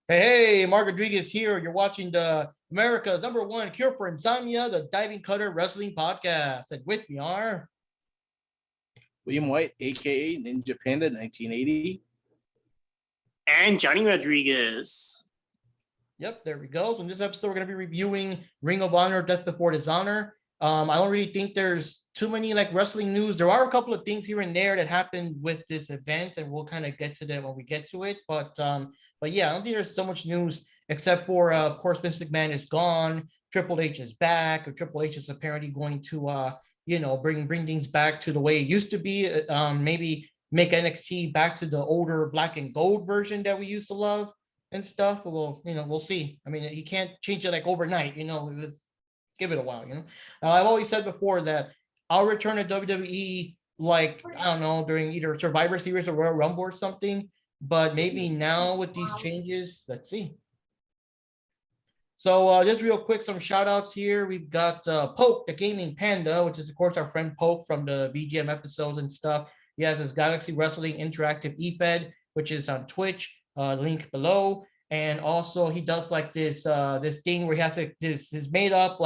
Hey, Mark Rodriguez here. You're watching the America's #1 cure for insomnia, the Diving Cutter Wrestling Podcast. And with me are William White, aka Ninja Panda, 1980, and Johnny Rodriguez. Yep, there we go. So in this episode, we're going to be reviewing Ring of Honor, Death Before Dishonor. I don't really think there's too many like wrestling news. There are a couple of things here and there that happened with this event, and we'll kind of get to that when we get to it. But yeah, I don't think there's so much news except for of course Vince McMahon is gone, Triple H is back, or Triple H is apparently going to bring things back to the way it used to be. Maybe make NXT back to the older black and gold version that we used to love and stuff. But we'll see. I mean, you can't change it like overnight. Let's give it a while. I've always said before that I'll return to WWE like I don't know during either Survivor Series or Royal Rumble or something. But maybe now with these changes, let's see. So just real quick, some shout outs here. We've got Poke, the Gaming Panda, which is of course our friend Poke from the VGM episodes and stuff. He has his Galaxy Wrestling Interactive eFed, which is on Twitch, link below. And also he does like this thing where he has like this made up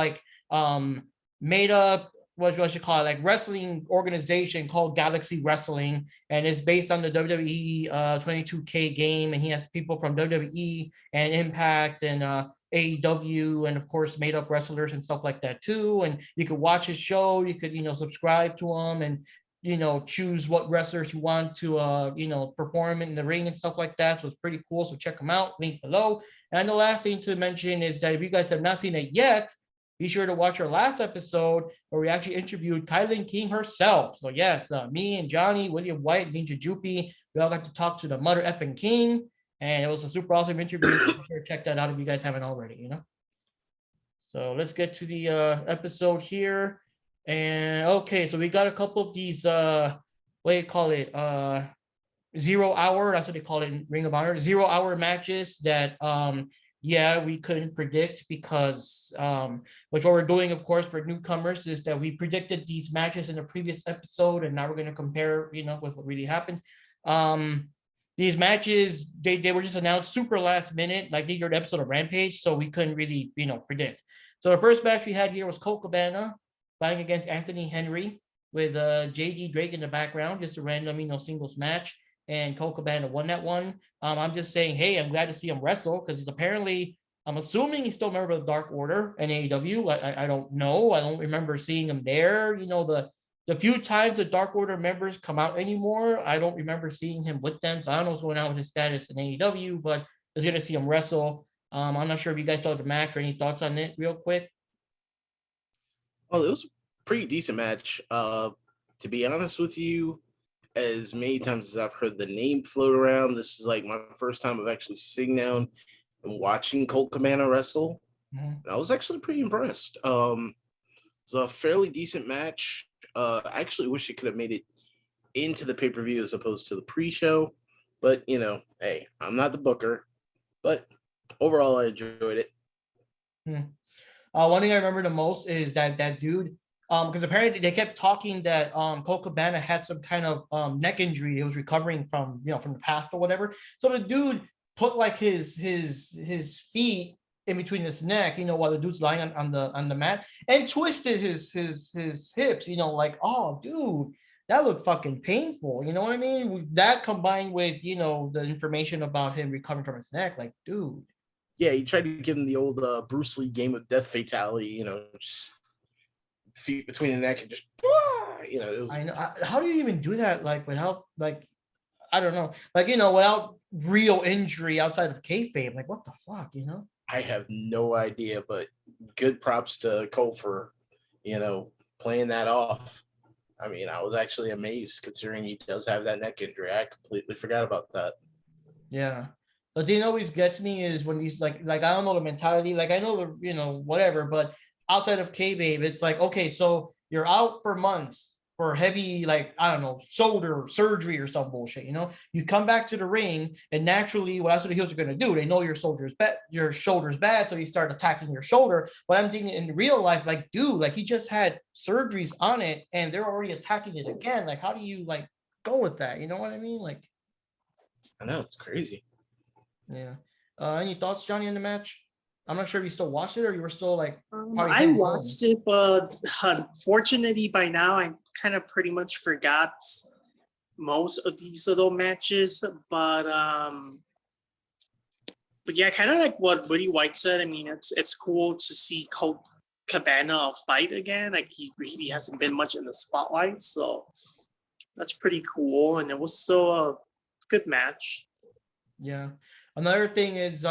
what you call it, like wrestling organization called Galaxy Wrestling, and it's based on the WWE 22K game, and he has people from WWE and Impact and AEW, and of course made up wrestlers and stuff like that too. And you could watch his show, you could subscribe to him, and choose what wrestlers you want to perform in the ring and stuff like that. So it's pretty cool. So check them out, link below. And the last thing to mention is that if you guys have not seen it yet, be sure to watch our last episode where we actually interviewed Kylan King herself. So yes, me and Johnny, William White, Ninja Jupi, we all got to talk to the Mother Effing King, and it was a super awesome interview. Be sure to check that out if you guys haven't already. So let's get to the episode here. And okay, so we got a couple of these what do you call it? 0 hour, that's what they call it in Ring of Honor, 0 hour matches that we couldn't predict because which what we're doing, of course, for newcomers is that we predicted these matches in the previous episode, and now we're going to compare, with what really happened. These matches, they were just announced super last minute, like they did an episode of Rampage, so we couldn't really, predict. So the first match we had here was Colt Cabana fighting against Anthony Henry with JD Drake in the background, just a random, singles match. And Colt Cabana won that one. I'm just saying, hey, I'm glad to see him wrestle because he's apparently, I'm assuming he's still a member of the Dark Order in AEW. I don't know. I don't remember seeing him there. The few times the Dark Order members come out anymore, I don't remember seeing him with them. So I don't know what's going on with his status in AEW, but I was going to see him wrestle. I'm not sure if you guys saw the match or any thoughts on it real quick. Well, it was a pretty decent match. To be honest with you, as many times as I've heard the name float around, this is like my first time of actually sitting down and watching Colt Cabana wrestle. Mm-hmm. And I was actually pretty impressed. It's a fairly decent match. I actually wish it could have made it into the pay-per-view as opposed to the pre-show. But, hey, I'm not the booker. But overall, I enjoyed it. One thing I remember the most is that dude, because apparently they kept talking that Colt Cabana had some kind of neck injury he was recovering from, from the past or whatever. So the dude put like his feet in between his neck, while the dude's lying on the mat, and twisted his hips, like, oh dude, that looked fucking painful. You know what I mean? That combined with, the information about him recovering from his neck, like, dude. Yeah, he tried to give him the old Bruce Lee game of death fatality, just feet between the neck and just, it was... I know. How do you even do that? Like without, like, I don't know, like, without real injury outside of kayfabe, like what the fuck, I have no idea, but good props to Cole for, playing that off. I mean, I was actually amazed considering he does have that neck injury. I completely forgot about that. Yeah. The thing always gets me is when he's like I don't know the mentality, like I know the whatever, but outside of kayfabe, it's like, okay, so you're out for months for heavy, like, I don't know, shoulder surgery or some bullshit, you come back to the ring, and naturally, well, that's what the heels are going to do. They know your shoulder's bad, so you start attacking your shoulder. But I'm thinking in real life, like, dude, like he just had surgeries on it, and they're already attacking it again. Like, how do you like go with that? You know what I mean? Like, I know, it's crazy. Yeah. Any thoughts, Johnny, on the match? I'm not sure if you still watched it or you were still like. probably I heading watched home. it, but unfortunately by now I kind of pretty much forgot most of these little matches. But yeah, kind of like what Woody White said. I mean, it's cool to see Colt Cabana fight again. Like he really hasn't been much in the spotlight, so that's pretty cool. And it was still a good match. Yeah. Another thing is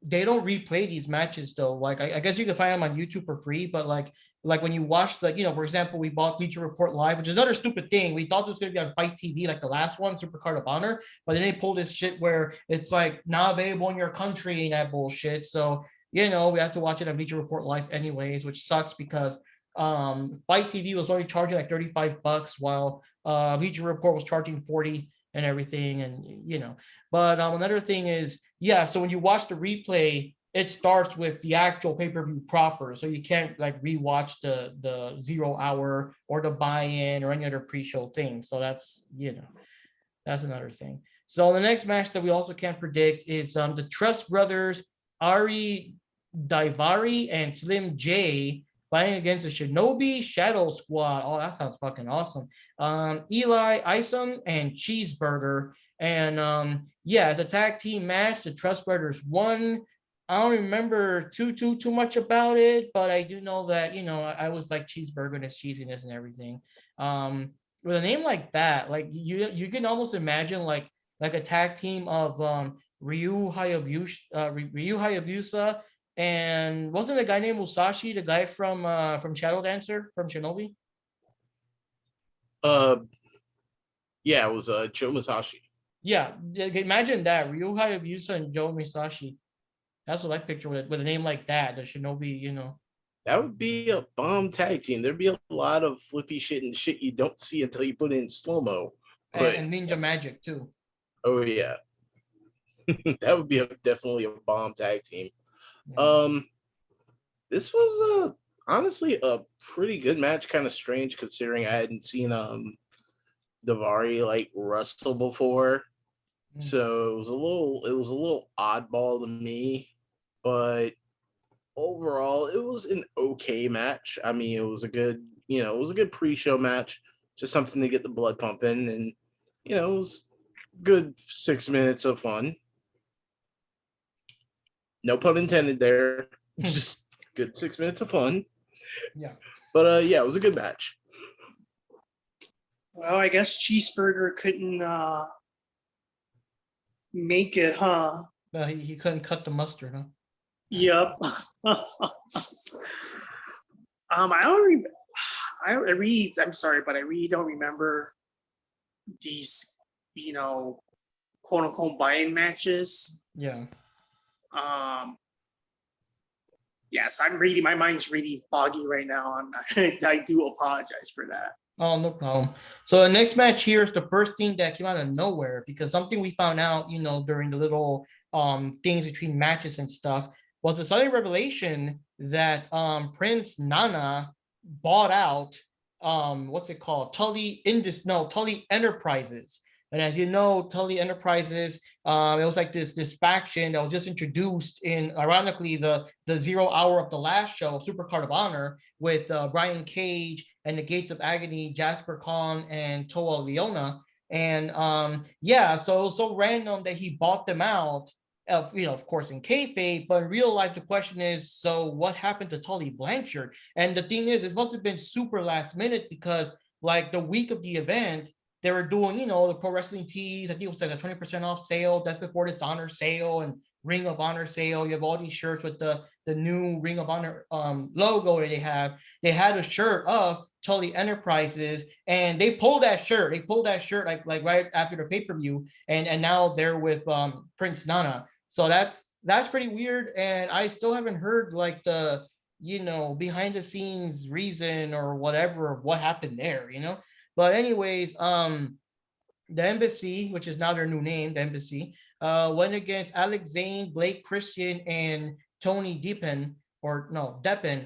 they don't replay these matches though. Like I guess you can find them on YouTube for free, but like when you watch the, for example, we bought Bleacher Report Live, which is another stupid thing. We thought it was gonna be on Fight TV like the last one, Super Card of Honor, but then they pulled this shit where it's like not available in your country and that bullshit. So we have to watch it on Bleacher Report Live anyways, which sucks because Fight TV was only charging like $35 while Bleacher Report was charging 40 and everything, and but another thing is, so when you watch the replay, it starts with the actual pay-per-view proper, so you can't like rewatch the 0 hour or the buy-in or any other pre-show thing. So that's that's another thing. So the next match that we also can't predict is the Trust Brothers, Ari Daivari and Slim J fighting against the Shinobi Shadow Squad. Oh, that sounds fucking awesome. Eli Isom and Cheeseburger. And it's a tag team match. The Trust Brothers won. I don't remember too much about it, but I do know that I was like Cheeseburger and its cheesiness and everything. With a name like that, like you can almost imagine like a tag team of Ryu Hayabusa, and wasn't a guy named Musashi the guy from Shadow Dancer from Shinobi? Yeah, it was Joe Musashi. Yeah, imagine that, Ryu Hayabusa and Joe Musashi. That's what I picture with a name like that, the Shinobi. That would be a bomb tag team. There'd be a lot of flippy shit and shit you don't see until you put it in slow-mo. And Ninja Magic too. Oh yeah. That would be definitely a bomb tag team. Yeah. This was honestly a pretty good match. Kind of strange considering I hadn't seen Daivari like wrestle before, so it was a little oddball to me. But overall, it was an okay match. I mean, it was a good pre-show match, just something to get the blood pumping, and it was good 6 minutes of fun. No pun intended there. Just good 6 minutes of fun. Yeah. But it was a good match. Well, I guess Cheeseburger couldn't make it, huh? No, he couldn't cut the mustard, huh? Yep. I'm sorry, but I really don't remember these, quote unquote buy-in matches. Yeah. Yes, my mind's really foggy right now. I do apologize for that. Oh, no problem. So the next match here is the first thing that came out of nowhere, because something we found out, during the little things between matches and stuff was the sudden revelation that Prince Nana bought out what's it called? Tully Enterprises. And as you know, Tully Enterprises, it was like this faction that was just introduced in, ironically, the 0 hour of the last show, Super Card of Honor, with Brian Cage and the Gates of Agony, Jasper Khan, and Toa Leona. And so it was so random that he bought them out, of course, in kayfabe, but in real life, the question is, so what happened to Tully Blanchard? And the thing is, it must have been super last minute, because like the week of the event, they were doing, the pro wrestling tees. I think it was like a 20% off sale, Death Before Dishonor sale, and Ring of Honor sale. You have all these shirts with the new Ring of Honor logo that they have. They had a shirt of Tully Enterprises, and they pulled that shirt. Like right after the pay-per-view, and now they're with Prince Nana. So that's pretty weird, and I still haven't heard like the behind the scenes reason or whatever of what happened there. But anyways, the Embassy, which is now their new name, the Embassy, went against Alex Zane, Blake Christian, and Tony Deppen,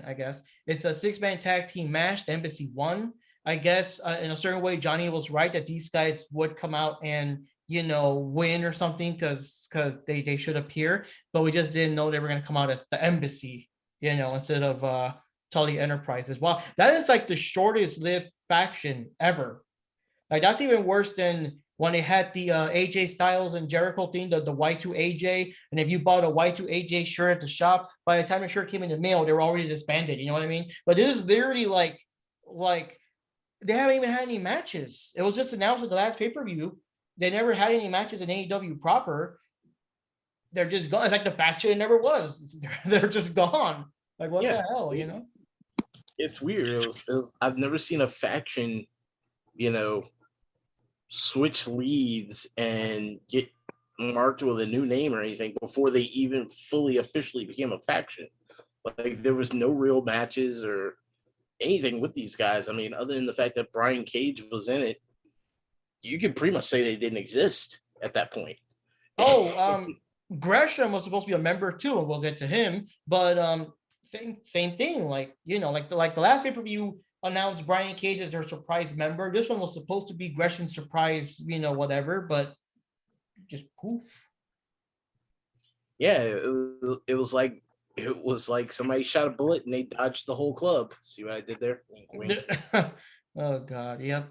I guess. It's a 6-man tag team match. The Embassy won. I guess in a certain way, Johnny was right that these guys would come out and win or something because they should appear, but we just didn't know they were going to come out as the Embassy, instead of Tully Enterprises. Wow, that is like the shortest lived faction ever. Like that's even worse than when they had the AJ Styles and Jericho thing, the Y2AJ. And if you bought a Y2AJ shirt at the shop, by the time the shirt came in the mail, they were already disbanded. You know what I mean? But this is literally like they haven't even had any matches. It was just announced at the last pay-per-view. They never had any matches in AEW proper. They're just gone. It's like the faction never was. They're just gone. Like what the hell, It's weird. I've never seen a faction, switch leads and get marked with a new name or anything before they even fully officially became a faction. Like there was no real matches or anything with these guys. I mean, other than the fact that Brian Cage was in it, you could pretty much say they didn't exist at that point. Gresham was supposed to be a member too, and we'll get to him. But same thing. Like like the last pay-per-view announced Brian Cage as their surprise member. This one was supposed to be Gresham's surprise, whatever, but just poof. Yeah, it was like somebody shot a bullet and they dodged the whole club. See what I did there? Wink, wink. Oh God, yep.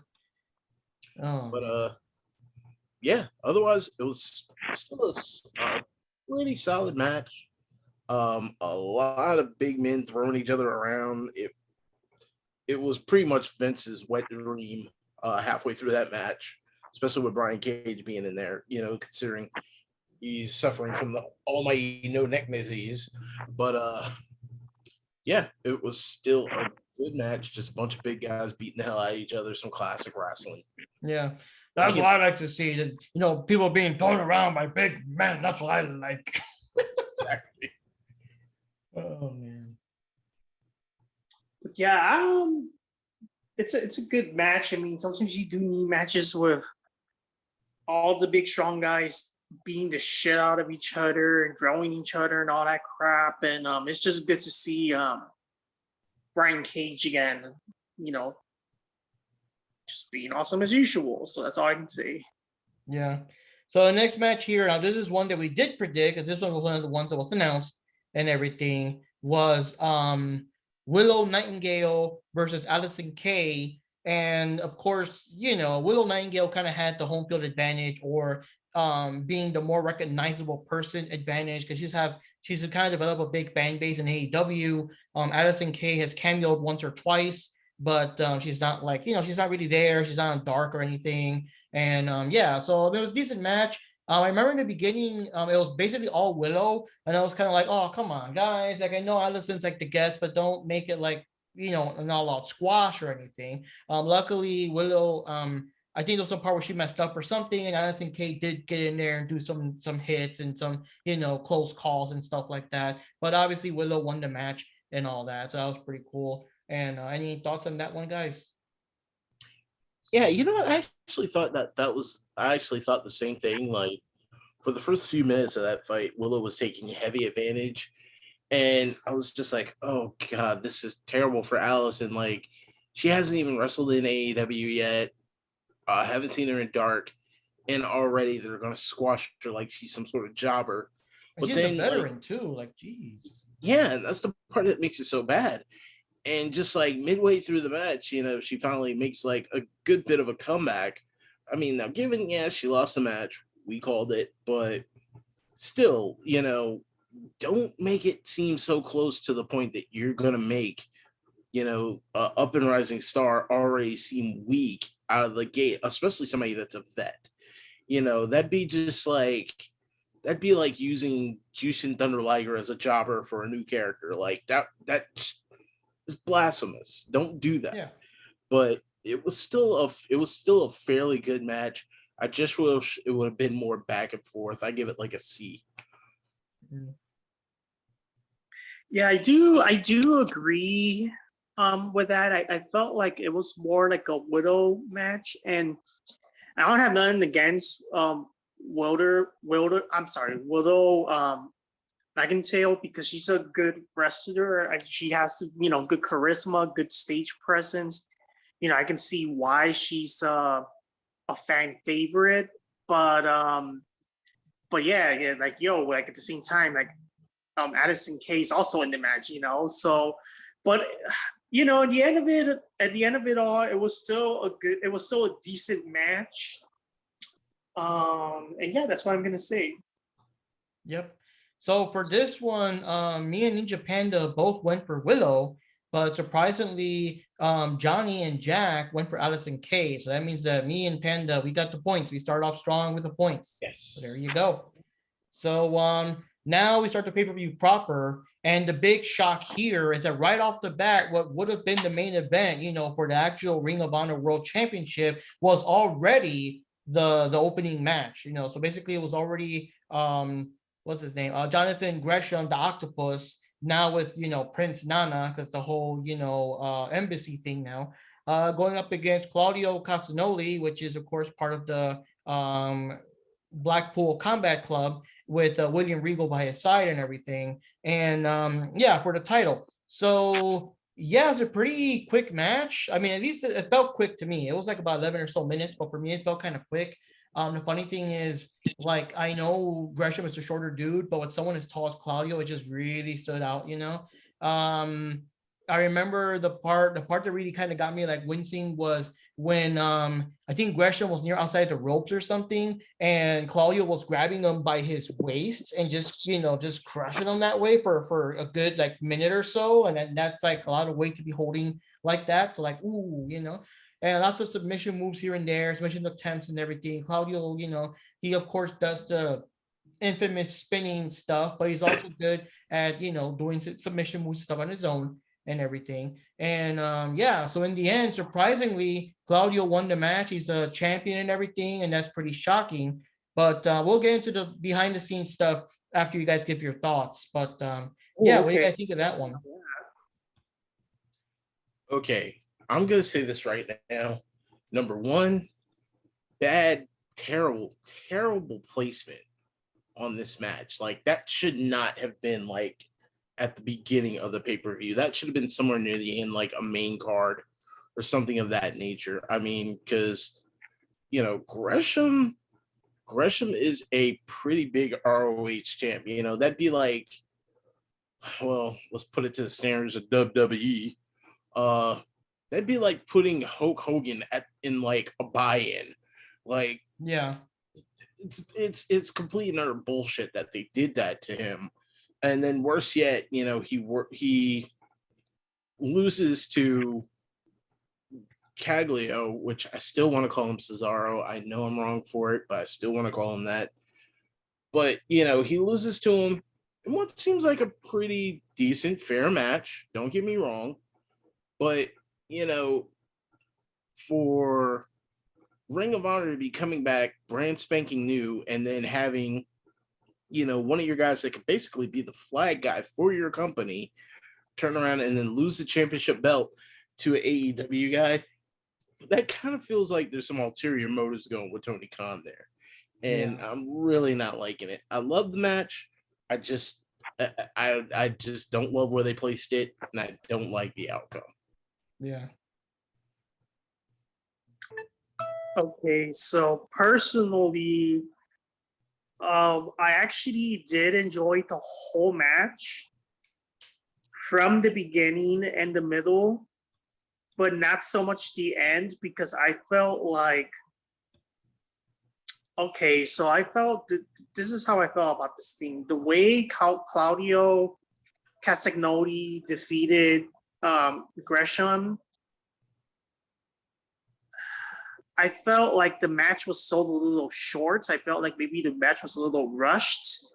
Oh, but yeah. Otherwise, it was still a pretty solid match. A lot of big men throwing each other around. It was pretty much Vince's wet dream halfway through that match, especially with Brian Cage being in there. Considering he's suffering from the almighty no neck disease. But yeah, it was still a good match. Just a bunch of big guys beating the hell out of each other. Some classic wrestling. Yeah, that's what I like to see. That people being thrown around by big men. That's what I like. Exactly. Oh man. Yeah, it's a good match. I mean, sometimes you do need matches with all the big strong guys beating the shit out of each other and throwing each other and all that crap. And it's just good to see Brian Cage again, just being awesome as usual. So that's all I can say. Yeah. So the next match here, now this is one that we did predict, because this one was one of the ones that was announced and everything, was Willow Nightingale versus Addison K. And of course, Willow Nightingale kind of had the home field advantage, or being the more recognizable person advantage, because she's kind of developed a big fan base in AEW. Addison K has cameoed once or twice, but she's not like, she's not really there. She's not on Dark or anything. And yeah, so it was a decent match. I remember in the beginning, it was basically all Willow, and I was kind of like, oh, come on, guys. Like, I know Addison's like the guest, but don't make it like, an all-out squash or anything. Luckily, Willow, I think there was some part where she messed up or something, and Addison Kate did get in there and do some hits and some, close calls and stuff like that. But obviously, Willow won the match and all that, so that was pretty cool. And any thoughts on that one, guys? Yeah, I actually thought I actually thought the same thing. Like, for the first few minutes of that fight, Willow was taking heavy advantage. And I was just like, oh, God, this is terrible for Addison. Like, she hasn't even wrestled in AEW yet. I haven't seen her in Dark. And already they're going to squash her like she's some sort of jobber. But she's a veteran, too. Like, geez. Yeah, and that's the part that makes it so bad. And just like midway through the match, she finally makes like a good bit of a comeback. I mean, now given, she lost the match. We called it. But still, don't make it seem so close to the point that you're going to make, a up and rising star already seem weak out of the gate, especially somebody that's a vet. That'd be like using Jushin Thunder Liger as a jobber for a new character. Like that is blasphemous. Don't do that. Yeah. But it was still a fairly good match. I just wish it would have been more back and forth. I give it like a C. Yeah, I do agree with that. I felt like it was more like a Widow match, and I don't have nothing against Willow Nightingale, because she's a good wrestler. She has good charisma, good stage presence. I can see why she's a fan favorite. but yeah, like like at the same time, like Addison K is also in the match, So, but at the end of it all, it was still a decent match. And yeah, that's what I'm gonna say. Yep. So for this one, me and Ninja Panda both went for Willow, but surprisingly, Johnny and Jack went for Addison K. So that means that me and Panda, we got the points. We start off strong with the points. Yes. So there you go. So now we start the pay-per-view proper. And the big shock here is that right off the bat, what would have been the main event, for the actual Ring of Honor World Championship was already the opening match. So basically it was already what's his name? Jonathan Gresham, the Octopus, now with Prince Nana, because the whole embassy thing now, going up against Claudio Castanoli, which is of course part of the Blackpool Combat Club, with William Regal by his side and everything, and for the title. So yeah, it's a pretty quick match. I mean, at least it felt quick to me. It was like about 11 or so minutes, but for me it felt kind of quick. The funny thing is, like, I know Gresham is a shorter dude, but with someone as tall as Claudio, it just really stood out, I remember the part that really kind of got me like wincing was when I think Gresham was near outside the ropes or something, and Claudio was grabbing him by his waist and just just crushing him that way for a good like minute or so, and that's like a lot of weight to be holding like that. So like, ooh, and lots of submission moves here and there, submission attempts and everything. Claudio, he of course does the infamous spinning stuff, but he's also good at doing submission moves stuff on his own and everything. And so in the end, surprisingly, Claudio won the match. He's a champion and everything, and that's pretty shocking. But we'll get into the behind the scenes stuff after you guys give your thoughts. But what do you guys think of that one? Okay, I'm gonna say this right now. Number one, bad, terrible placement on this match. Like, that should not have been like at the beginning of the pay-per-view. That should have been somewhere near the end, like a main card or something of that nature. I mean, because Gresham is a pretty big RoH champ. That'd be like, well, let's put it to the standards of WWE. That'd be like putting Hulk Hogan in like a buy-in. Like, yeah, it's complete and utter bullshit that they did that to him. And then worse yet, he loses to Caglio, which I still want to call him Cesaro. I know I'm wrong for it, but I still want to call him that. But, he loses to him in what seems like a pretty decent, fair match. Don't get me wrong. But, for Ring of Honor to be coming back brand spanking new and then having one of your guys that could basically be the flag guy for your company turn around and then lose the championship belt to an AEW guy, that kind of feels like there's some ulterior motives going with Tony Khan there. And I'm really not liking it. I love the match. I just don't love where they placed it, and I don't like the outcome. Yeah. Okay, so personally, I actually did enjoy the whole match from the beginning and the middle, but not so much the end, because I felt like, okay, so I felt this is how I felt about this thing. The way Claudio Castagnoli defeated Gresham, I felt like the match was sold a little short. I felt like maybe the match was a little rushed.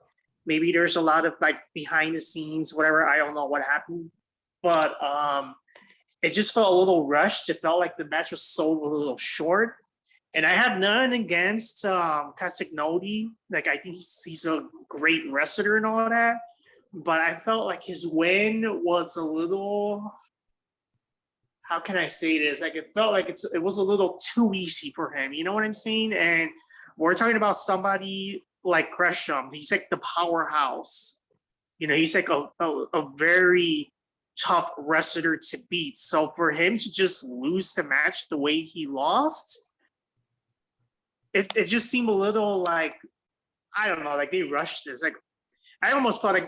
Maybe there's a lot of like behind the scenes, whatever. I don't know what happened, but it just felt a little rushed. It felt like the match was sold a little short. And I have none against Castagnoli. Like, I think he's a great wrestler and all that. But I felt like his win was a little, how can I say this? Like, it felt like it was a little too easy for him. You know what I'm saying? And we're talking about somebody like Gresham. He's like the powerhouse. He's like a very tough wrestler to beat. So for him to just lose the match the way he lost, it just seemed a little like, I don't know, like they rushed this. Like I almost felt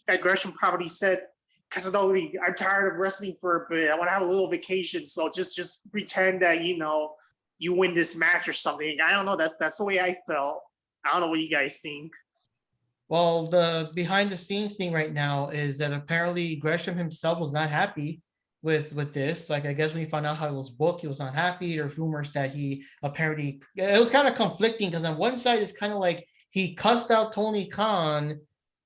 like Gresham probably said, Castanoli, I'm tired of wrestling for a bit. I want to have a little vacation. So just pretend that, you win this match or something. I don't know. That's the way I felt. I don't know what you guys think. Well, the behind the scenes thing right now is that apparently Gresham himself was not happy with this. Like, I guess when he found out how it was booked, he was not happy. There's rumors that he apparently, it was kind of conflicting because on one side it's kind of like he cussed out Tony Khan,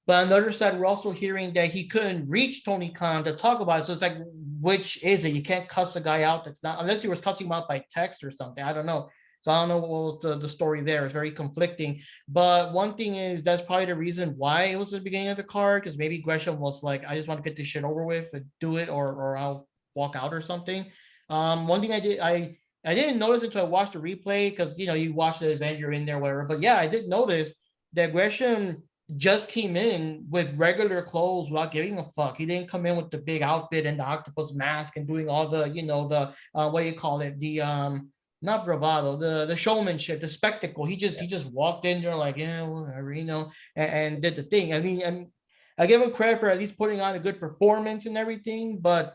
but on the other side we're also hearing that he couldn't reach Tony Khan to talk about it. So it's like, which is it? You can't cuss a guy out that's not, unless he was cussing him out by text or something. I don't know. So I don't know what was the story there. It's very conflicting. But one thing is that's probably the reason why it was the beginning of the card, because maybe Gresham was like, I just want to get this shit over with and do it, or I'll walk out or something. One thing I didn't notice until I watched the replay, because you watch the event, you're in there, whatever. But yeah, I did notice that Gresham just came in with regular clothes without giving a fuck. He didn't come in with the big outfit and the octopus mask and doing all the, what do you call it? The not bravado, the showmanship, the spectacle. He just walked in there like, yeah, whatever, and did the thing. I mean, and I give him credit for at least putting on a good performance and everything, but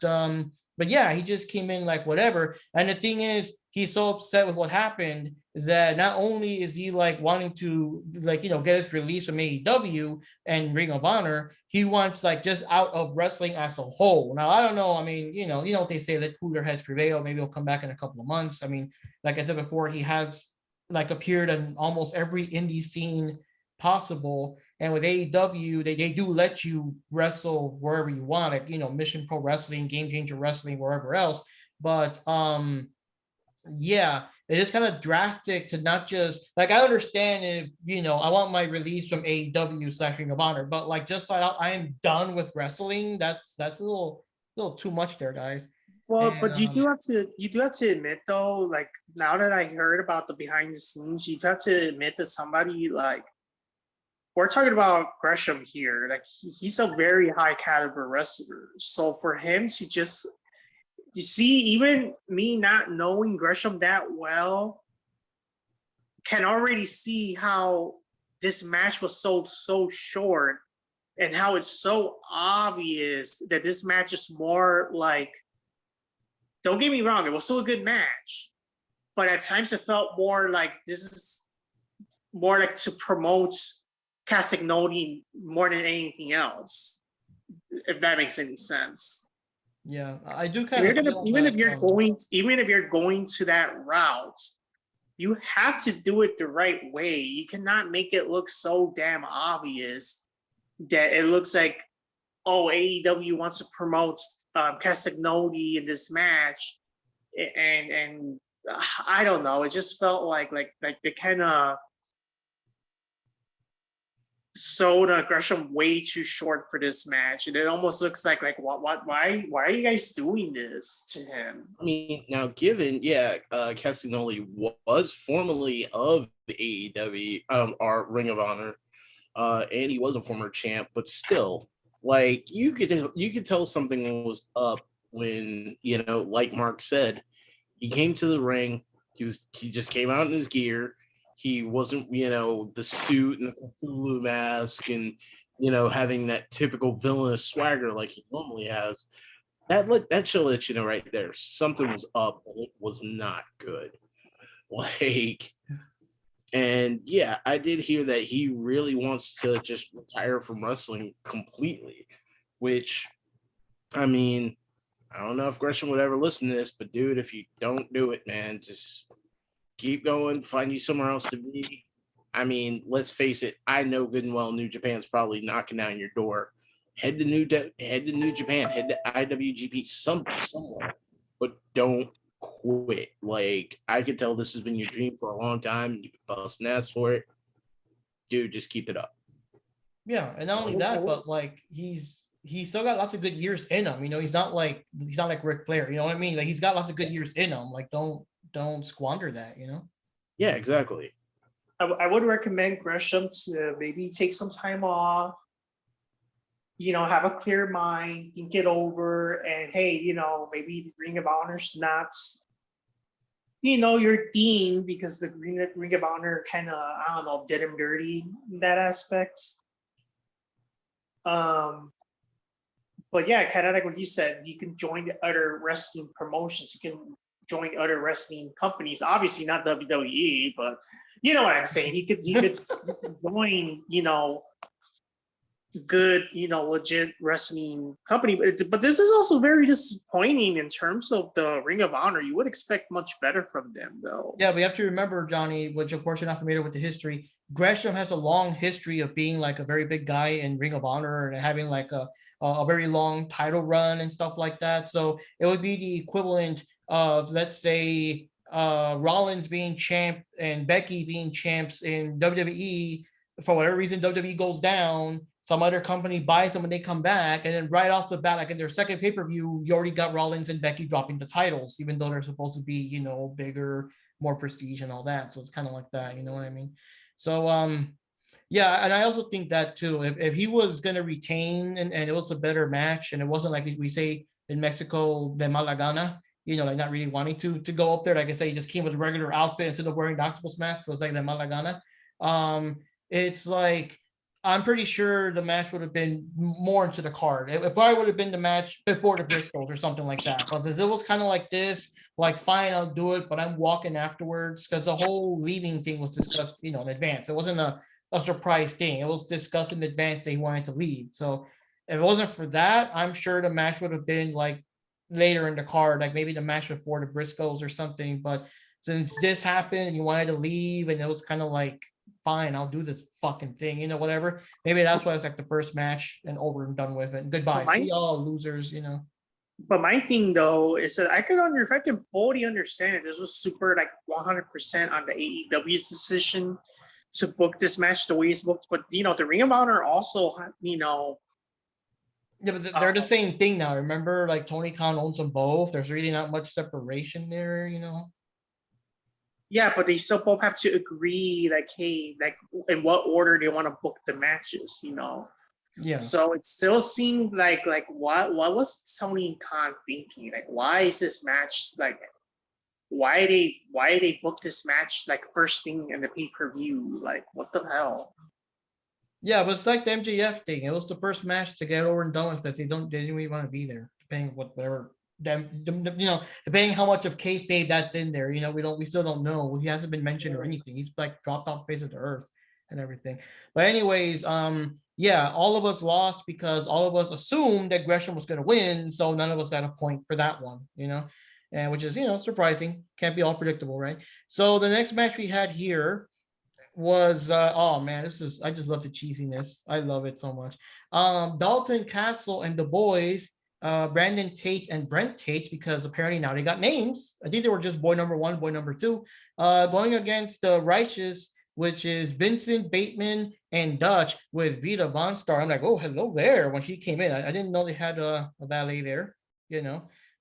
yeah, he just came in like whatever. And the thing is, he's so upset with what happened that not only is he like wanting to get his release from AEW and Ring of Honor, he wants like just out of wrestling as a whole. Now I don't know. I mean, you know what they say, that cooler heads prevail. Maybe he'll come back in a couple of months. I mean, like I said before, he has like appeared in almost every indie scene possible. And with AEW, they do let you wrestle wherever you want, like Mission Pro Wrestling, Game Changer Wrestling, wherever else. But yeah, it is kind of drastic to not just like, I understand if I want my release from AEW / Ring of Honor, but like just flat out, I am done with wrestling. That's a little too much there, guys. Well, And but you do have to admit though, like now that I heard about the behind the scenes, you have to admit that somebody like, we're talking about Gresham here, like he's a very high caliber wrestler. So for him to just, you see, even me not knowing Gresham that well, can already see how this match was sold so short and how it's so obvious that this match is more like, don't get me wrong, it was still a good match, but at times it felt more like this is more like to promote Castagnoli more than anything else, if that makes any sense. Yeah, I do kind of even if you're going to that route, you have to do it the right way. You cannot make it look so damn obvious that it looks like, oh, AEW wants to promote Castagnoli in this match, and I don't know. It just felt like they kind of sold Gresham way too short for this match, and it almost looks like why are you guys doing this to him? I mean, now given, Castagnoli was formerly of the AEW, our Ring of Honor, and he was a former champ, but still, like you could tell something was up when, like Mark said, he came to the ring, he just came out in his gear. He wasn't, the suit and the Cthulhu mask and, having that typical villainous swagger like he normally has. That should let you know right there something was up, and it was not good. Like, and yeah, I did hear that he really wants to just retire from wrestling completely, which, I mean, I don't know if Gresham would ever listen to this, but dude, if you don't do it, man, just keep going, find you somewhere else to be. I mean, let's face it, I know good and well New Japan's probably knocking down your door. Head to New Japan, head to IWGP somewhere, but don't quit. Like, I could tell this has been your dream for a long time. You've been busting ass for it. Dude, just keep it up. Yeah, and not only that, but like he's still got lots of good years in him. He's not like Ric Flair. You know what I mean? Like, he's got lots of good years in him. Like, don't squander that. Yeah, exactly. I would recommend Gresham to maybe take some time off, have a clear mind, think it over, and hey, maybe the Ring of Honor's not your theme, because the Ring of Honor kind of, I don't know, did him dirty in that aspect. But yeah, kind of like what you said, you can join the other wrestling promotions. You can join other wrestling companies. Obviously not WWE, but you know what I'm saying. You could join, good, legit wrestling company. But this is also very disappointing in terms of the Ring of Honor. You would expect much better from them, though. Yeah, we have to remember, Johnny, which of course you're not familiar with the history. Gresham has a long history of being like a very big guy in Ring of Honor and having like a very long title run and stuff like that. So it would be the equivalent of, let's say, Rollins being champ and Becky being champs in WWE. For whatever reason, WWE goes down. Some other company buys them when they come back, and then right off the bat, like in their second pay-per-view, you already got Rollins and Becky dropping the titles, even though they're supposed to be, bigger, more prestige and all that. So it's kind of like that, you know what I mean? So yeah, and I also think that too, if he was gonna retain and it was a better match, and it wasn't like we say in Mexico, de mala gana, like not really wanting to go up there. Like I said, he just came with a regular outfit instead of wearing the octopus mask. So it's like de mala gana. It's like, I'm pretty sure the match would have been more into the card. It probably would have been the match before the Briscoes or something like that. But if it was kind of like this, like, fine, I'll do it, but I'm walking afterwards, because the whole leaving thing was discussed, in advance. It wasn't a surprise thing. It was discussed in advance that he wanted to leave. So if it wasn't for that, I'm sure the match would have been like later in the card, like maybe the match before the Briscoes or something. But since this happened and you wanted to leave, and it was kind of like, fine, I'll do this fucking thing, whatever. Maybe that's why it's like the first match and over and done with it. And goodbye. See y'all losers, But my thing though is that I can fully understand it. This was super like 100% on the AEW's decision to book this match the way it's booked. But the Ring of Honor also, Yeah, but they're the same thing now. Remember, like Tony Khan owns them both. There's really not much separation there, Yeah, but they still both have to agree, like, hey, like in what order they want to book the matches, Yeah. So it still seemed like what was Tony Khan thinking? Like, why is this match like? Why they book this match like first thing in the pay-per-view? Like, what the hell? Yeah, but it's like the MJF thing. It was the first match to get over and done with, because they didn't really want to be there, depending whatever. Depending how much of kayfabe that's in there, we still don't know. He hasn't been mentioned or anything. He's like dropped off face of the earth and everything. But anyways, yeah, all of us lost because all of us assumed that Gresham was going to win, so none of us got a point for that one, and which is surprising. Can't be all predictable, right? So the next match we had here was oh man, I just love the cheesiness. I love it so much. Dalton Castle and the boys, Brandon Tate and Brent Tate, because apparently now they got names. I think they were just boy number 1, boy number 2, going against the Righteous, which is Vincent Bateman and Dutch, with Vita Von Star. I'm like, oh, hello there. When she came in, I didn't know they had a ballet there,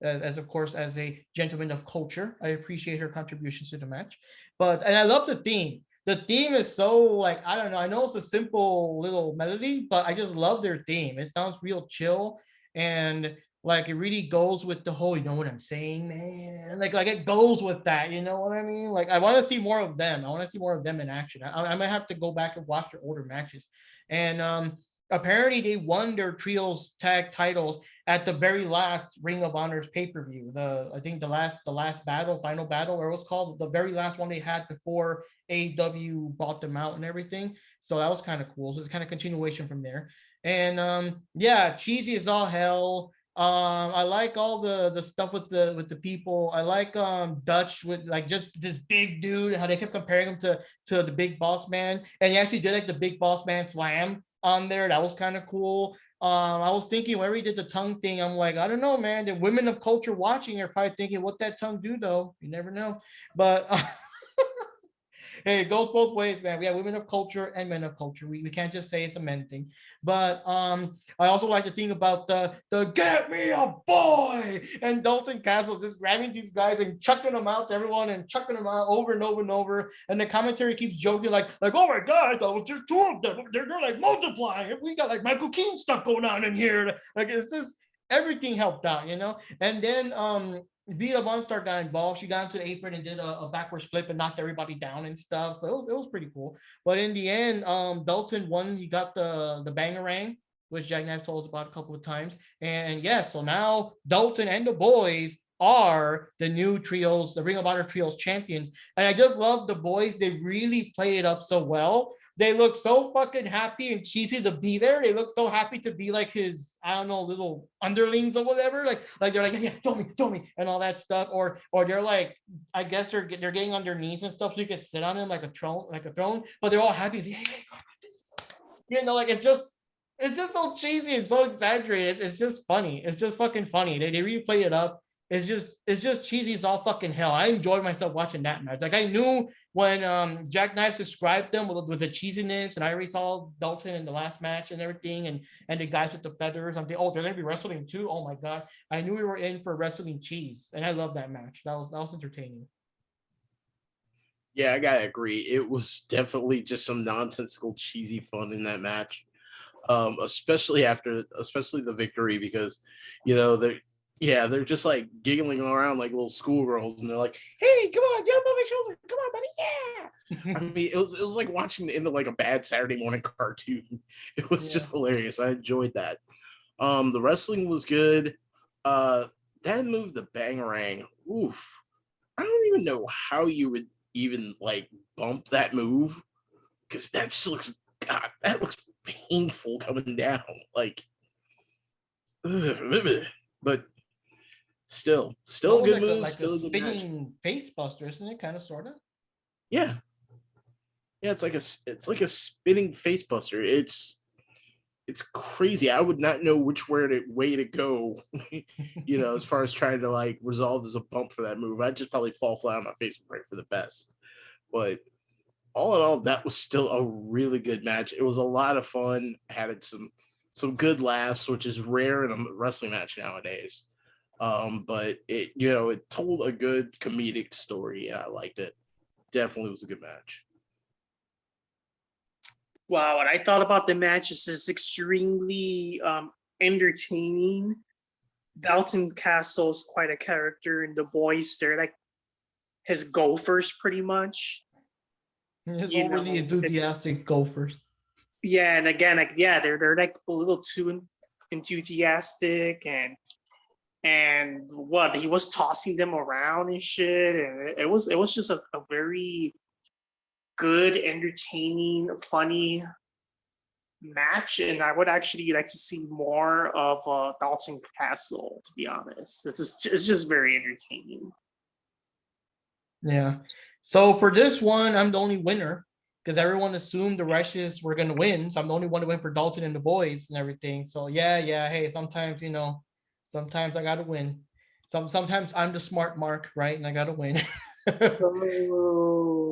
as of course, as a gentleman of culture, I appreciate her contributions to the match. And I love the theme. The theme is so, like, I don't know. I know it's a simple little melody, but I just love their theme. It sounds real chill, and like it really goes with the whole, you know what I'm saying, man? Like it goes with that, you know what I mean? Like, I want to see more of them. I want to see more of them in action. I might have to go back and watch their older matches. And apparently they won their trios tag titles at the very last Ring of Honor's pay-per-view. I think the last final battle, or it was called, the very last one they had before AEW bought them out and everything. So that was kind of cool. So it's kind of continuation from there. And yeah, cheesy as all hell. I like all the stuff with the people. I like Dutch with like just this big dude, how they kept comparing him to the Big Boss Man, and he actually did like the Big Boss Man slam on there. That was kind of cool. I was thinking whenever he did the tongue thing, I'm like, I don't know, man. The women of culture watching are probably thinking, what that tongue do though? You never know. But hey, it goes both ways, man. We have women of culture and men of culture. We can't just say it's a men thing. But I also like the thing about the get me a boy, and Dalton Castle just grabbing these guys and chucking them out to everyone and chucking them out over and over and over. And the commentary keeps joking like, oh my God, I thought it was just 2 of them. They're like multiplying. We got like Michael Keane stuff going on in here. Like, it's just, everything helped out, you know. And then Vita Star got involved. She got into the apron and did a backward flip and knocked everybody down and stuff. So it was pretty cool. But in the end, Dalton won. He got the bangerang, which Jack Knife told us about a couple of times. And yes, so now Dalton and the boys are the new trios, the Ring of Honor trios champions. And I just love the boys. They really play it up so well. They look so fucking happy and cheesy to be there. They look so happy to be like his, I don't know, little underlings or whatever. Like they're like, yeah, throw me, and all that stuff. Or they're like, I guess they're getting on their knees and stuff so you can sit on him like a throne, but they're all happy. Hey, you know, like it's just so cheesy and so exaggerated. It's just funny. It's just fucking funny. They really play it up. It's just cheesy as all fucking hell. I enjoyed myself watching that match. Like I knew when Jack Knife described them with the cheesiness, and I already saw Dalton in the last match and everything, and the guys with the feathers. I'm thinking, oh, they're gonna be wrestling too. Oh my god. I knew we were in for wrestling cheese, and I love that match. That was entertaining. Yeah, I gotta agree. It was definitely just some nonsensical, cheesy fun in that match. Especially the victory, because they're just like giggling around like little schoolgirls, and they're like, "Hey, come on, get up on my shoulder, come on, buddy, yeah!" I mean, it was like watching the end of like a bad Saturday morning cartoon. It was just hilarious. I enjoyed that. The wrestling was good. That move, the bangerang, oof. I don't even know how you would even like bump that move, because that just looks, God, that looks painful coming down. Like, but still a good move. Like still a a good match. spinning face buster, isn't it? Kind of, sort of. Yeah, it's like a spinning face buster. It's crazy. I would not know which way to go. As far as trying to like resolve as a bump for that move, I'd just probably fall flat on my face and pray for the best. But all in all, that was still a really good match. It was a lot of fun. Had some good laughs, which is rare in a wrestling match nowadays. But it told a good comedic story. I liked it. Definitely was a good match. Wow, what I thought about the match is just extremely entertaining. Dalton Castle's quite a character, and the boys, they're like his gophers pretty much. His overly enthusiastic gophers. Yeah, and again, like they're like a little too enthusiastic, and what he was tossing them around and shit, and it was just a very good, entertaining, funny match, and I would actually like to see more of Dalton Castle. To be honest, it's just very entertaining. Yeah. So for this one, I'm the only winner because everyone assumed the Rushes were going to win. So I'm the only one to win for Dalton and the boys and everything. So yeah. Hey, sometimes, sometimes I got to win. Sometimes I'm the smart mark, right? And I got to win.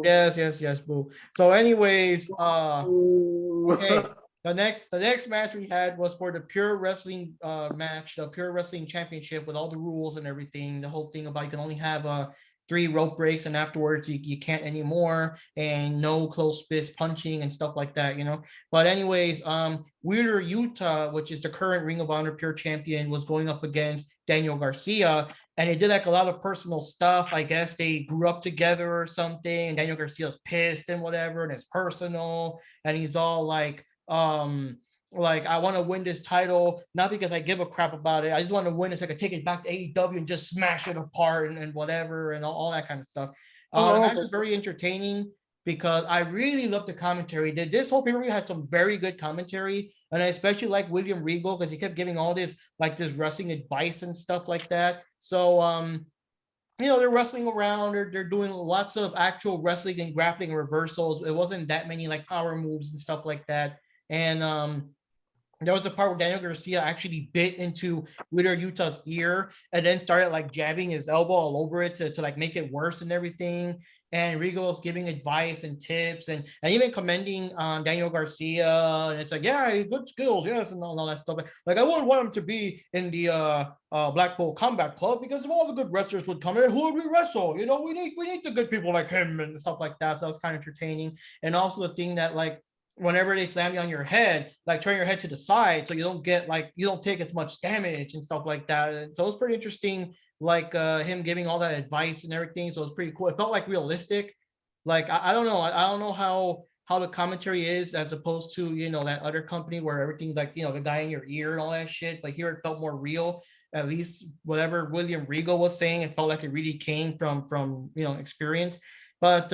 Yes, boo. So anyways, okay. The next match we had was for the Pure Wrestling match, the Pure Wrestling Championship with all the rules and everything. The whole thing about you can only have 3 rope breaks, and afterwards you can't anymore, and no close fist punching and stuff like that, But anyways, Wheeler Utah, which is the current Ring of Honor Pure Champion, was going up against Daniel Garcia, and they did like a lot of personal stuff. I guess they grew up together or something, and Daniel Garcia's pissed and whatever, and it's personal, and he's all like, I want to win this title, not because I give a crap about it. I just want to win it so I can take it back to AEW and just smash it apart and whatever and all that kind of stuff. The match is very entertaining because I really love the commentary. This whole pay-per-view had some very good commentary, and I especially like William Regal because he kept giving all this wrestling advice and stuff like that. So they're wrestling around. They're doing lots of actual wrestling and grappling and reversals. It wasn't that many like power moves and stuff like that. And there was a part where Daniel Garcia actually bit into Wheeler Utah's ear and then started like jabbing his elbow all over it to like make it worse and everything. And Regal was giving advice and tips and even commending Daniel Garcia. And it's like, yeah, good skills, yes, and all that stuff. Like I wouldn't want him to be in the Blackpool Combat Club because if all the good wrestlers would come in, who would we wrestle? We need the good people like him and stuff like that. So that was kind of entertaining. And also the thing that like whenever they slam you on your head, like turn your head to the side so you don't get like you don't take as much damage and stuff like that. And so it was pretty interesting, like him giving all that advice and everything. So it was pretty cool. It felt like realistic. Like I don't know. I don't know how the commentary is as opposed to, you know, that other company where everything's like, you know, the guy in your ear and all that shit. Like here it felt more real. At least whatever William Regal was saying, it felt like it really came from you know experience. But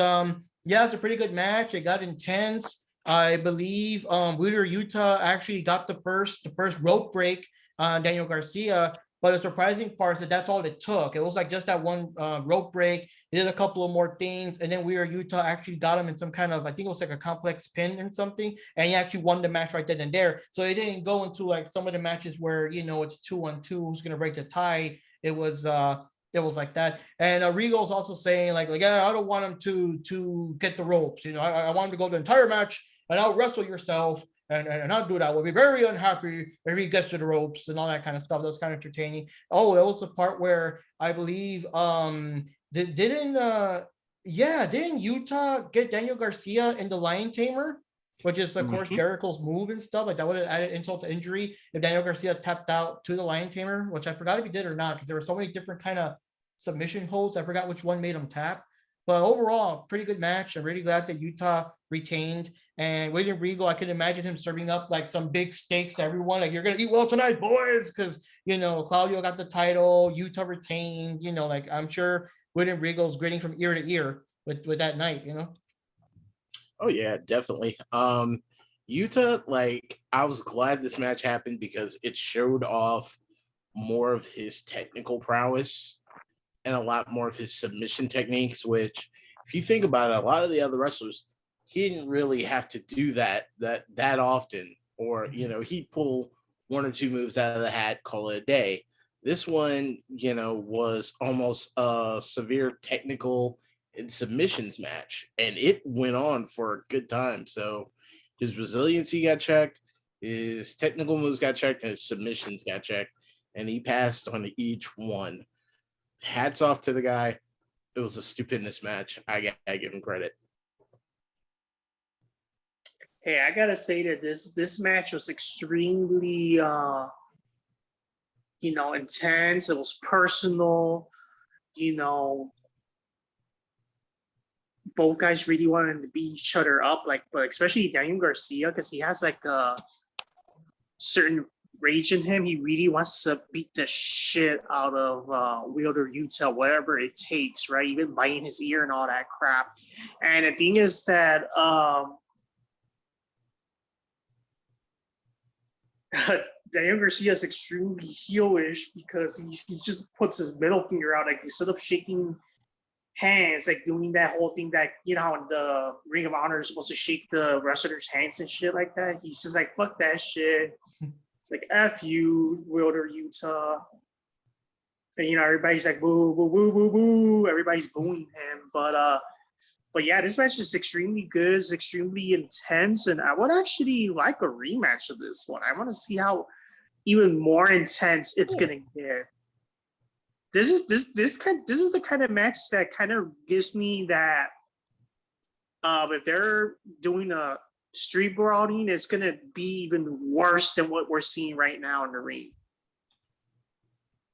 yeah, it's a pretty good match. It got intense. I believe Wheeler Utah actually got the first rope break on Daniel Garcia. But the surprising part is that that's all it took. It was like just that one rope break. He did a couple of more things, and then Wheeler Utah actually got him in some kind of, I think it was like a complex pin and something, and he actually won the match right then and there. So it didn't go into like some of the matches where, you know, it's 2-on-2, who's gonna break the tie. It was like that. And Regal's also saying like yeah, I don't want him to get the ropes. You know, I want him to go the entire match and I'll wrestle yourself and I'll do that. We'll be very unhappy if he gets to the ropes and all that kind of stuff. That was kind of entertaining. Oh, that was the part where I believe didn't Utah get Daniel Garcia in the Lion Tamer, which is of course Jericho's move and stuff. Like that would have added insult to injury if Daniel Garcia tapped out to the Lion Tamer, which I forgot if he did or not because there were so many different kind of submission holds. I forgot which one made him tap. But overall, pretty good match. I'm really glad that Utah retained. And William Regal, I can imagine him serving up like some big steaks to everyone. Like, you're going to eat well tonight, boys. Because, you know, Claudio got the title, Utah retained. You know, like I'm sure William Regal's grinning from ear to ear with that night, you know? Oh, yeah, definitely. Utah, like, I was glad this match happened because it showed off more of his technical prowess and a lot more of his submission techniques, which if you think about it, a lot of the other wrestlers, he didn't really have to do that often, or, you know, he'd pull one or two moves out of the hat, call it a day. This one, you know, was almost a severe technical and submissions match, and it went on for a good time. So his resiliency got checked, his technical moves got checked, and his submissions got checked, and he passed on each one. Hats off to the guy. It was a stupendous match. I give him credit. Hey, I gotta say that this match was extremely intense. It was personal. You know, both guys really wanted to beat each other up, but especially Daniel Garcia, because he has like a certain rage in him. He really wants to beat the shit out of Wheeler Utah, whatever it takes, right? Even biting his ear and all that crap. And the thing is that Daniel Garcia is extremely heelish because he just puts his middle finger out, like instead of shaking hands, like doing that whole thing that, you know, how in the Ring of Honor is supposed to shake the wrestlers' hands and shit like that. He's just like, fuck that shit. It's like, F you, Wheeler Utah. And, you know, everybody's like, boo, boo, boo, boo, boo. Everybody's booing him. But yeah, this match is extremely good. It's extremely intense. And I would actually like a rematch of this one. I want to see how even more intense it's going to get. This is the kind of match that kind of gives me that if they're doing a street brawling, it's gonna be even worse than what we're seeing right now in the ring.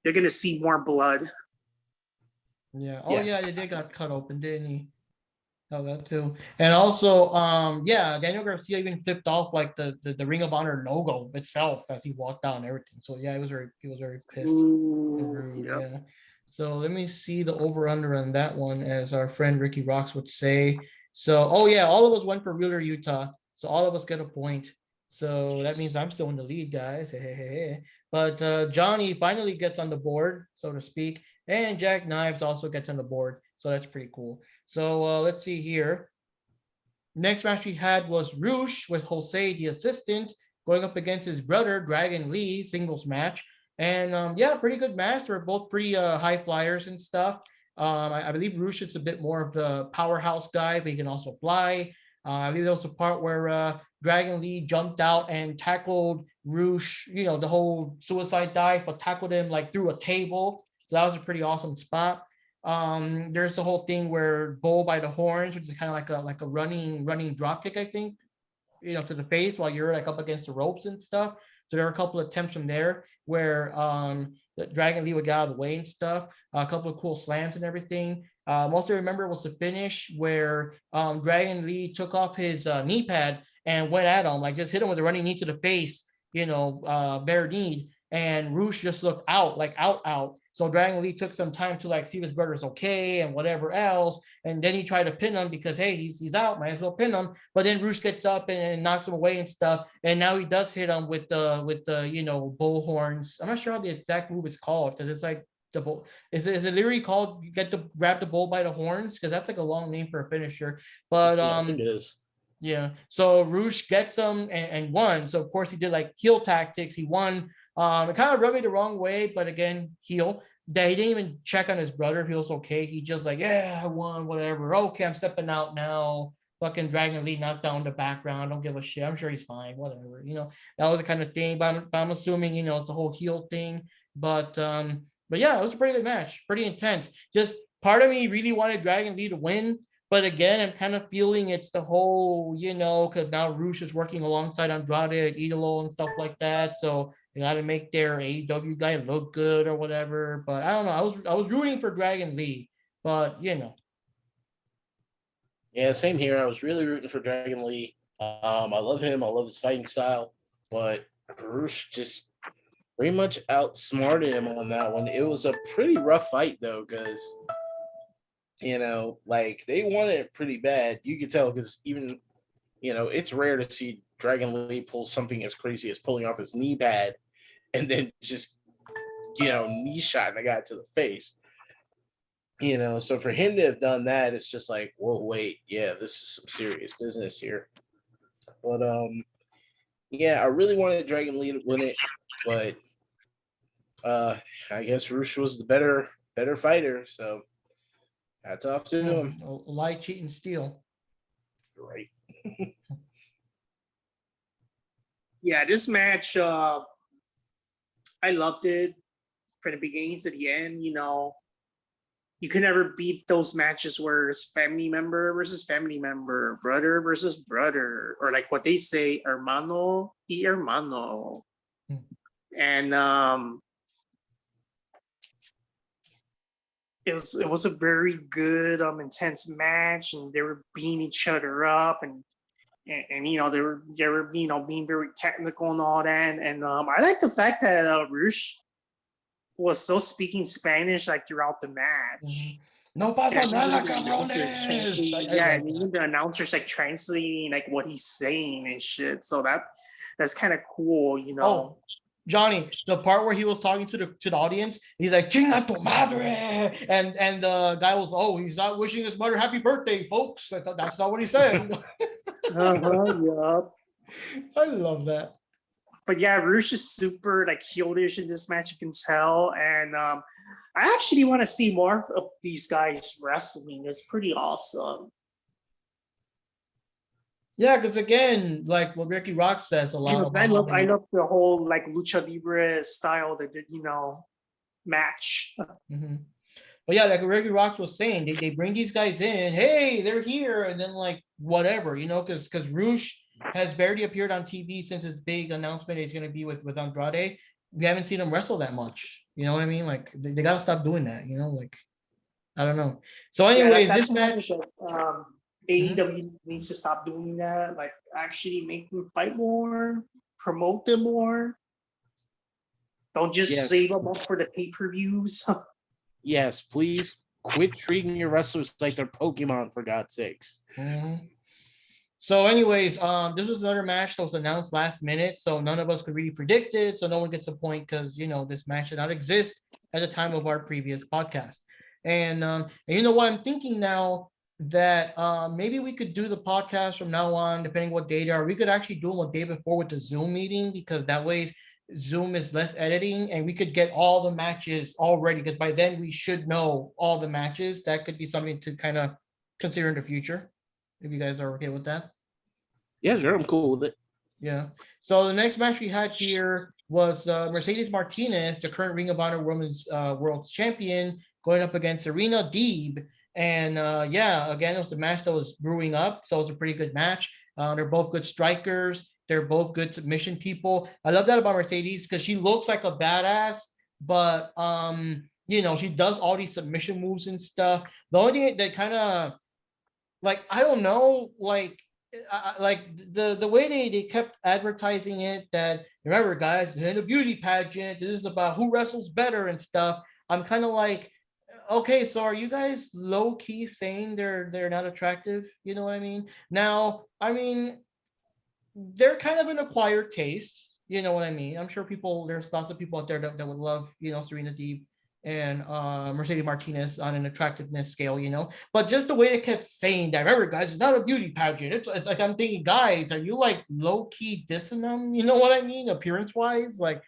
They're gonna see more blood. Yeah. Oh yeah, they got cut open, didn't he? Oh, that too. And also, Daniel Garcia even flipped off like the Ring of Honor logo itself as he walked out and everything. So yeah, he was very pissed. Ooh, yep. Yeah. So let me see the over-under on that one, as our friend Ricky Rocks would say. So, all of us went for Wheeler Utah. So all of us get a point. So that means I'm still in the lead, guys. Hey. But Johnny finally gets on the board, so to speak. And Jack Knives also gets on the board. So that's pretty cool. So let's see here. Next match we had was RoH with Jose, the assistant, going up against his brother, Dragon Lee, singles match. And pretty good match. They're both pretty high flyers and stuff. I believe RoH is a bit more of the powerhouse guy, but he can also fly. I believe there was a part where Dragon Lee jumped out and tackled RoH, you know, the whole suicide dive, but tackled him like through a table. So that was a pretty awesome spot. There's the whole thing where Bull by the horns, which is kind of like a running drop kick, I think. to the face while you're like up against the ropes and stuff. So there were a couple of attempts from there where the Dragon Lee would get out of the way and stuff. A couple of cool slams and everything. Most I remember was the finish where Dragon Lee took off his knee pad and went at him, like just hit him with a running knee to the face, bare knee, and RoH just looked out, like out. So Dragon Lee took some time to like see if his brother's okay and whatever else, and then he tried to pin him because hey, he's out, might as well pin him. But then RoH gets up and knocks him away and stuff, and now he does hit him with the bull horns. I'm not sure how the exact move is called because it's like the bull. Is it literally called grab the bull by the horns? Because that's like a long name for a finisher. But I think it is. Yeah. So RoH gets him and won. So of course he did like heel tactics. He won. It kind of rubbed me the wrong way, but again, heel. That he didn't even check on his brother if he was okay. He just like, yeah, I won, whatever. Okay, I'm stepping out now. Fucking Dragon Lee knocked down the background. Don't give a shit. I'm sure he's fine. Whatever. That was the kind of thing. But I'm assuming, it's the whole heel thing. But yeah, it was a pretty good match. Pretty intense. Just part of me really wanted Dragon Lee to win. But again, I'm kind of feeling it's the whole, because now RoH is working alongside Andrade and Idolo and stuff like that. So they got to make their AEW guy look good or whatever. But I don't know. I was rooting for Dragon Lee, but Yeah, same here. I was really rooting for Dragon Lee. I love him. I love his fighting style. But RoH just pretty much outsmarted him on that one. It was a pretty rough fight, though, because like they wanted it pretty bad. You could tell because even, it's rare to see Dragon Lee pull something as crazy as pulling off his knee pad and then just, knee shot the guy to the face. So for him to have done that, it's just like, whoa, wait, yeah, this is some serious business here. But yeah, I really wanted Dragon Lee to win it, but I guess RoH was the better fighter, so hats off to him. Lie, cheat, and steal. Right. Yeah, this match, I loved it from the beginning to the end. You can never beat those matches where it's family member versus family member, brother versus brother, or like what they say, hermano y hermano. And it was a very good, intense match, and they were beating each other up, and they were being very technical and all that. And I like the fact that RoH was still speaking Spanish like throughout the match. No pasa nada, cabrones. Yeah, and even the announcers like translating like what he's saying and shit. So that's kind of cool, Oh, Johnny, the part where he was talking to the audience, he's like, "Chinga tu madre," and the guy was, he's not wishing his mother happy birthday, folks. That's not what he said. Yeah. I love that. But yeah, RoH is super like heelish in this match, you can tell. And I actually want to see more of these guys wrestling. It's pretty awesome. Yeah, because again, like what Ricky Rock says a lot. I love the whole like lucha libre style that match. Mm-hmm. But yeah, like Ricky Rock was saying, they bring these guys in. Hey, they're here, and then like whatever, because RoH has barely appeared on TV since his big announcement he's going to be with Andrade. We haven't seen him wrestle that much. You know what I mean? Like they got to stop doing that. Like I don't know. So, anyways, this match. AEW needs to stop doing that. Like actually make them fight more, promote them more. Don't just save them up for the pay-per-views. Yes, please quit treating your wrestlers like they're Pokemon, for God's sakes. Mm-hmm. So anyways, this was another match that was announced last minute, so none of us could really predict it, so no one gets a point because, this match did not exist at the time of our previous podcast. And you know what I'm thinking now, that maybe we could do the podcast from now on, depending what day they are. We could actually do them a day before with the Zoom meeting, because that way Zoom is less editing and we could get all the matches already, because by then we should know all the matches. That could be something to kind of consider in the future, if you guys are okay with that. Yeah, sure, I'm cool with it. Yeah. So the next match we had here was Mercedes Martinez, the current Ring of Honor Women's World Champion, going up against Serena Deeb. And again, it was a match that was brewing up, so it was a pretty good match. They're both good strikers. They're both good submission people. I love that about Mercedes because she looks like a badass, but she does all these submission moves and stuff. The only thing that kind of like, I don't know, like the way they kept advertising it, that remember guys, in a beauty pageant, this is about who wrestles better and stuff. I'm kind of like, okay, so are you guys low key saying they're not attractive? You know what I mean? Now, I mean, they're kind of an acquired taste. You know what I mean? I'm sure there's lots of people out there that would love, Serena Deeb and Mercedes Martinez on an attractiveness scale, But just the way they kept saying that, remember, guys, it's not a beauty pageant. It's like, I'm thinking, guys, are you like low key dissing them? You know what I mean? Appearance wise, like,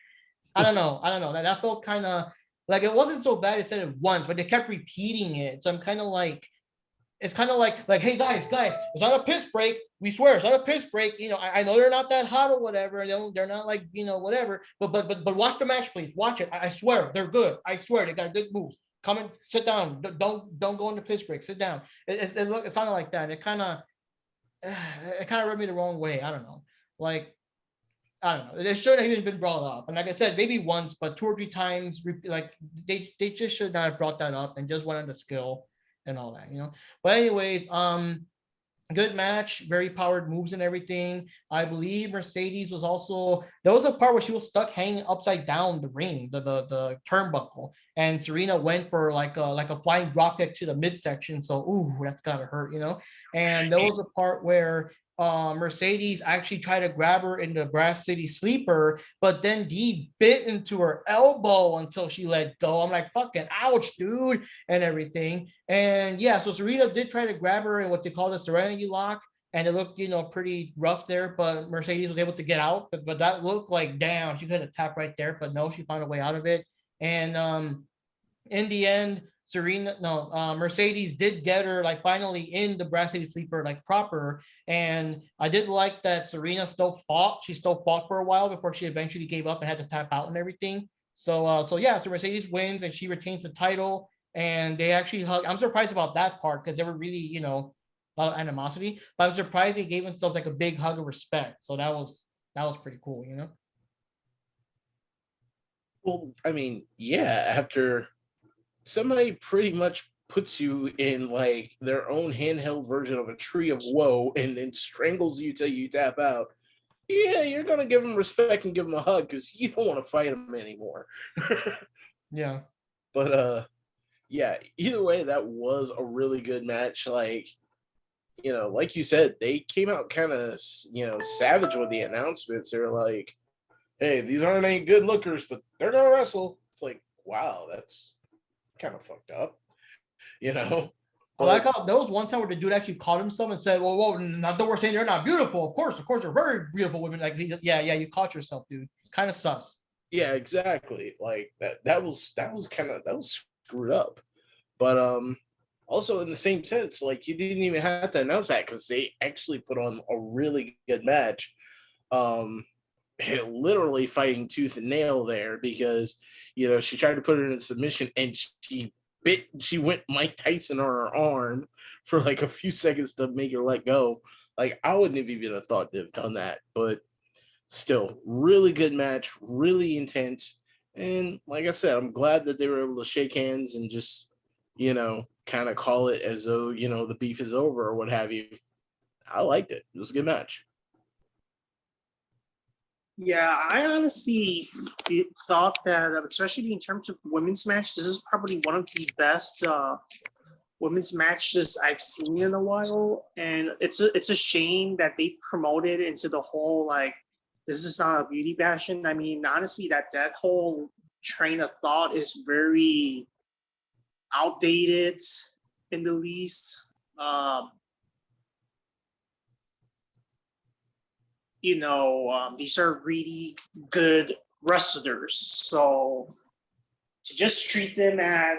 I don't know. That felt kind of like, it wasn't so bad. They said it once, but they kept repeating it. So I'm kind of like, it's kind of like, hey guys, it's not a piss break. We swear it's not a piss break. I know they're not that hot or whatever. They're not like, whatever. But watch the match, please. Watch it. I swear they're good. I swear they got good moves. Come and sit down. Don't go into piss break. Sit down. It sounded like that. It kind of rubbed me the wrong way. I don't know. Like, I don't know. It shouldn't have even been brought up. And like I said, maybe once, but 2 or 3 times, like they just should not have brought that up and just went on the skill and all that, But anyways, good match, very powered moves and everything. I believe Mercedes was also, there was a part where she was stuck hanging upside down the ring, the turnbuckle, and Serena went for like a flying dropkick to the midsection. So ooh, that's gotta hurt, And there was a part where Mercedes actually tried to grab her in the Brass City Sleeper, but then Dee bit into her elbow until she let go. I'm like, fucking ouch, dude, and everything. And yeah, so Serena did try to grab her in what they call the Serenity Lock, and it looked, pretty rough there, but Mercedes was able to get out. But that looked like, damn, she could have tapped right there, but no, she found a way out of it. And in the end, Mercedes did get her like finally in the Brass City Sleeper like proper, and I did like that Serena still fought. She still fought for a while before she eventually gave up and had to tap out and everything. So so Mercedes wins and she retains the title, and they actually hug. I'm surprised about that part because they were really a lot of animosity, but I'm surprised they gave themselves like a big hug of respect. So that was pretty cool, Well, I mean, yeah, after somebody pretty much puts you in like their own handheld version of a tree of woe and then strangles you till you tap out, yeah, you're gonna give them respect and give them a hug because you don't want to fight them anymore. Yeah. But yeah, either way, that was a really good match. Like, like you said, they came out kind of savage with the announcements. They're like, hey, these aren't any good lookers, but they're gonna wrestle. It's like, wow, that's kind of fucked up, But, I like how there was one time where the dude actually caught himself and said, well, not that we're saying they're not beautiful. Of course, they're very beautiful women. Like, yeah, you caught yourself, dude. Kind of sus. Yeah, exactly. Like that was screwed up. But also in the same sense, like you didn't even have to announce that because they actually put on a really good match. Literally fighting tooth and nail there because she tried to put her in a submission and she went Mike Tyson on her arm for like a few seconds to make her let go. Like I wouldn't have even thought to have done that, but still really good match, really intense. And like I said, I'm glad that they were able to shake hands and just kind of call it as though the beef is over or what have you. I liked it. It was a good match. Yeah, I honestly thought that, especially in terms of women's match, this is probably one of the best women's matches I've seen in a while. And it's a shame that they promoted into the whole, like, this is not a beauty passion. I mean, honestly, that whole train of thought is very outdated in the least. These are really good wrestlers. So to just treat them as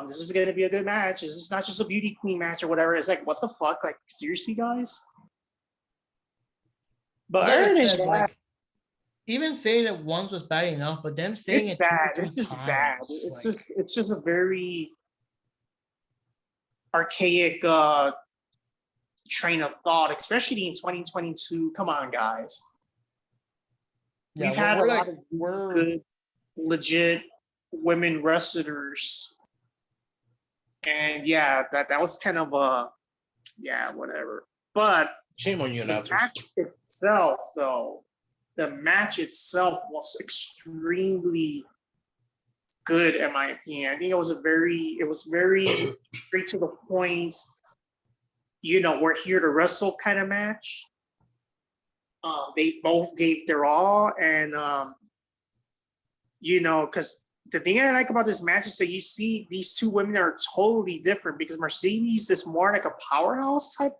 this is gonna be a good match. This is not just a beauty queen match or whatever. It's like, what the fuck? Like, seriously, guys? But other than that, like, even saying it once was bad enough, but them saying it's it bad. two or It's just three bad. times, It's just a very archaic train of thought, especially in 2022. Come on, guys. Yeah, We've had a lot of we're good, legit women wrestlers. And yeah, that was kind of whatever. But Shame on you, the announcers. match itself, though, the match itself was extremely good, in my opinion. I think it was very straight to the point. You know, we're here to wrestle kind of match. They both gave their all, and you know, because the thing I like about this match is that you see these two women are totally different, because Mercedes is more like a powerhouse type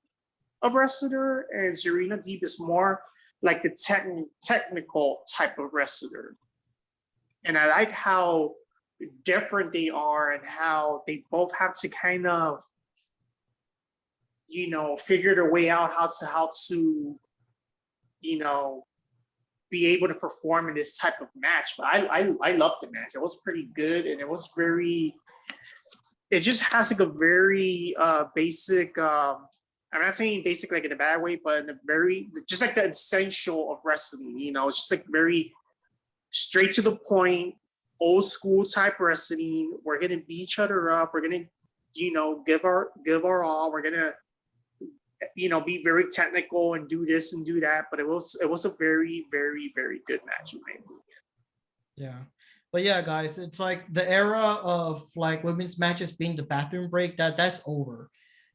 of wrestler, and Serena Deeb is more like the technical type of wrestler. And I like how different they are, and how they both have to kind of, you know, figure their way out how to you know, be able to perform in this type of match. But I love the match. It was pretty good, and it was very. It just has like a very basic. I'm not saying basic like in a bad way, but in a very just like the essential of wrestling. You know, it's just like very straight to the point, old school type wrestling. We're gonna beat each other up. We're gonna, you know, give our all. We're gonna, you know, be very technical and do this and do that. But it was a very, very, very good match in my opinion. Yeah. But yeah, guys, it's like the era of like women's matches being the bathroom break, that's over.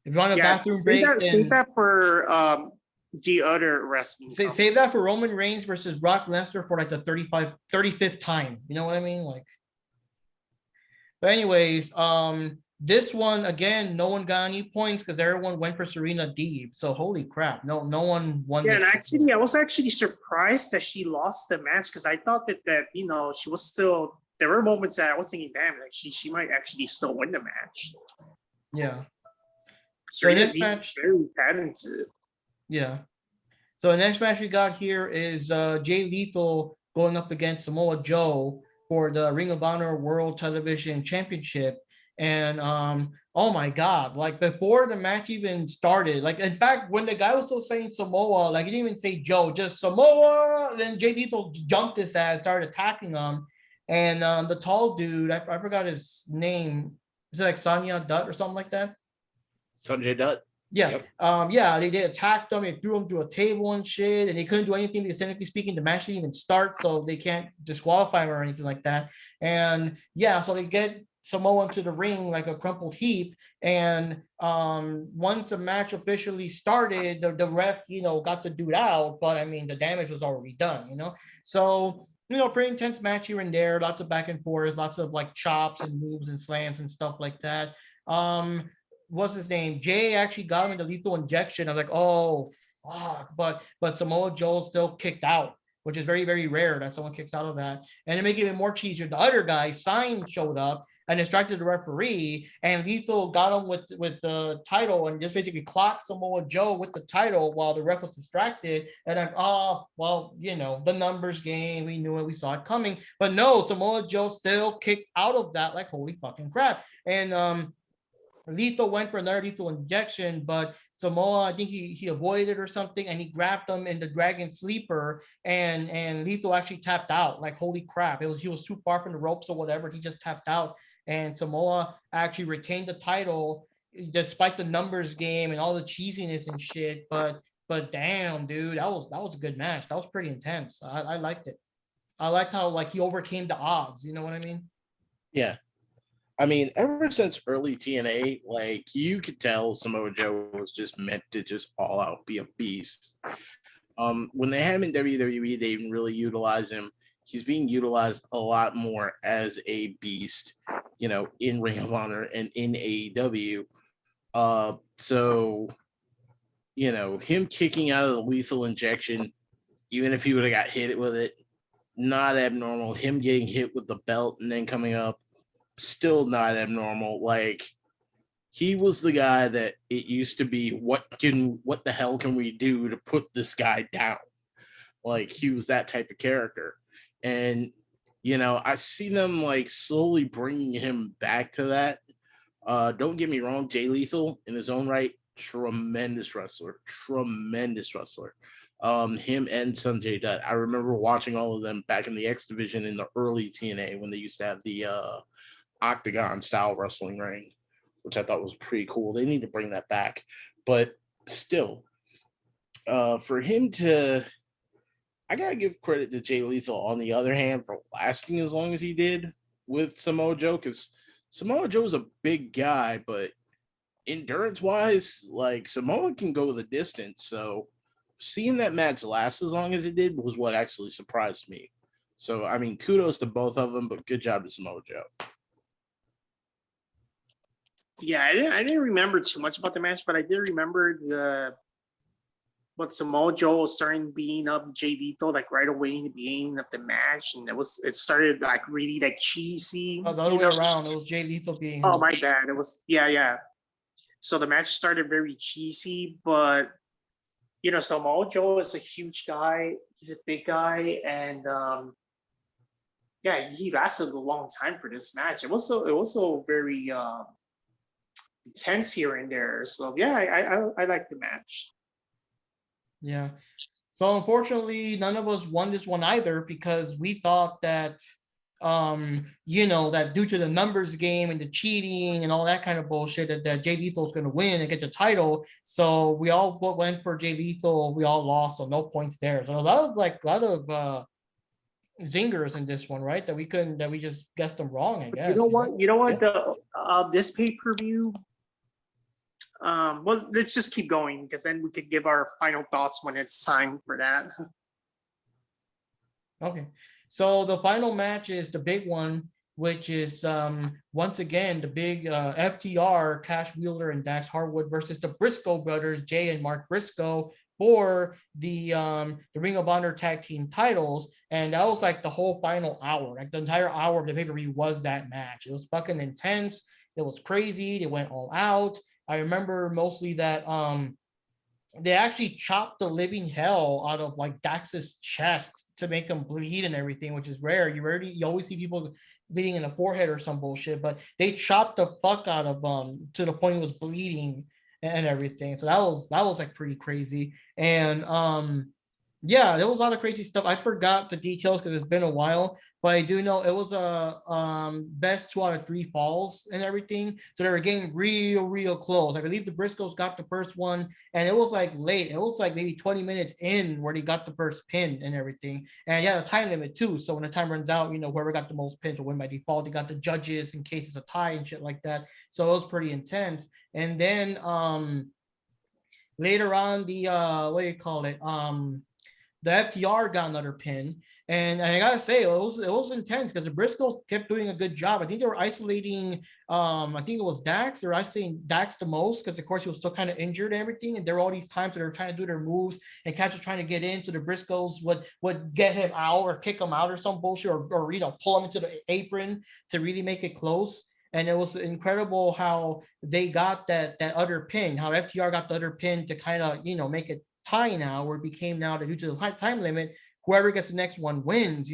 If you want a bathroom break, save that for the other wrestling. Save that for Roman Reigns versus Brock Lesnar for like the 35th time. You know what I mean? Like, but anyways, this one again, no one got any points because everyone went for Serena Deeb. So holy crap, no one won. Yeah, and actually, I was actually surprised that she lost the match, because I thought that you know, she was still. There were moments that I was thinking, damn, like she might actually still win the match. Yeah. Serena Deeb is very talented. Yeah. So the next match we got here is Jay Lethal going up against Samoa Joe for the Ring of Honor World Television Championship. And oh my God, like before the match even started, like in fact, when the guy was still saying Samoa, like he didn't even say Joe, just Samoa. Then Jay Lethal jumped his ass, started attacking him. And the tall dude, I forgot his name. Is it like Sanya Dutt or something like that? Sanjay Dutt. Yeah. Yep. They attacked him and threw him to a table and shit, and they couldn't do anything because technically speaking, the match didn't even start, so they can't disqualify him or anything like that. And yeah, so they get Samoa into the ring like a crumpled heap. And once the match officially started, the ref, you know, got the dude out, but I mean the damage was already done, you know. So, you know, pretty intense match here and there, lots of back and forth, lots of like chops and moves and slams and stuff like that. What's his name? Jay actually got him into lethal injection. I was like, oh fuck. But Samoa Joe still kicked out, which is very, very rare that someone kicks out of that. And to make it even more cheesier, the other guy, Sign, showed up and distracted the referee, and Lethal got him with the title and just basically clocked Samoa Joe with the title while the ref was distracted. And I'm, oh, well, you know, the numbers game, we knew it, we saw it coming. But no, Samoa Joe still kicked out of that like holy fucking crap. And Lethal went for another lethal injection, but Samoa, I think he avoided it or something, and he grabbed him in the Dragon Sleeper, and Lethal actually tapped out. Like holy crap! He was too far from the ropes or whatever. He just tapped out, and Samoa actually retained the title despite the numbers game and all the cheesiness and shit. But damn, dude, that was a good match. That was pretty intense. I liked it. I liked how like he overcame the odds. You know what I mean? Yeah. I mean, ever since early TNA, like you could tell Samoa Joe was just meant to just all out be a beast. When they had him in WWE, they didn't really utilize him. He's being utilized a lot more as a beast, you know, in Ring of Honor and in AEW. So, you know, him kicking out of the lethal injection, even if he would have got hit with it, not abnormal. Him getting hit with the belt and then coming up, still not abnormal. Like he was the guy that it used to be, what the hell can we do to put this guy down? Like he was that type of character. And you know, I see them like slowly bringing him back to that. Don't get me wrong, Jay Lethal in his own right, tremendous wrestler, tremendous wrestler. Him and Sanjay Dutt. I remember watching all of them back in the X division in the early TNA when they used to have the octagon style wrestling ring, which I thought was pretty cool. They need to bring that back. But still, for him to, I gotta give credit to Jay Lethal on the other hand for lasting as long as he did with Samoa Joe, because Samoa Joe's a big guy, but endurance wise, like Samoa can go the distance. So seeing that match last as long as it did was what actually surprised me. So I mean, kudos to both of them, but good job to Samoa Joe. Yeah, I didn't remember too much about the match, but I did remember what Samoa Joe was starting beating up Jay Lethal like right away in the beginning of the match, and it started like really like cheesy. Oh, the other way around, it was Jay Lethal being. Oh my bad, it was yeah. So the match started very cheesy, but Samoa Joe is a huge guy. He's a big guy, and yeah, he lasted a long time for this match. It was so very intense here and there. So yeah, I like the match. Yeah. So unfortunately, none of us won this one either because we thought that, that due to the numbers game and the cheating and all that kind of bullshit, that Jay Lethal's going to win and get the title. So we all went for Jay Lethal. We all lost, so no points there. So a lot of zingers in this one, right? That we just guessed them wrong, I guess. You know what? Yeah. This pay-per-view. Well, let's just keep going because then we could give our final thoughts when it's time for that. Okay. So the final match is the big one, which is once again the big FTR, Cash Wheeler and Dax Harwood versus the Briscoe brothers, Jay and Mark Briscoe, for the Ring of Honor tag team titles. And that was like the whole final hour. Like the entire hour of the pay-per-view was that match. It was fucking intense. It was crazy. They went all out. I remember mostly that they actually chopped the living hell out of like Dax's chest to make him bleed and everything, which is rare. You always see people bleeding in the forehead or some bullshit, but they chopped the fuck out of to the point he was bleeding and everything. So that was like pretty crazy. And yeah, there was a lot of crazy stuff. I forgot the details because it's been a while, but I do know it was a best 2 out of 3 falls and everything. So they were getting real close. I believe the Briscoes got the first one, and it was like late. It was like maybe 20 minutes in where they got the first pin and everything. And yeah, a time limit too. So when the time runs out, whoever got the most pins will win by default. They got the judges in case it's a tie and shit like that. So it was pretty intense. And then later on, the what do you call it? The FTR got another pin, and I gotta say it was intense because the Briscoes kept doing a good job. I think they were isolating. I think it was Dax. They were isolating Dax the most because of course he was still kind of injured and everything. And there were all these times that they were trying to do their moves, and Catch was trying to get in, so the Briscoes would get him out or kick him out or some bullshit or pull him into the apron to really make it close. And it was incredible how they got that other pin, how FTR got the other pin to kind of make it tie now, where it became now that due to the time limit, whoever gets the next one wins,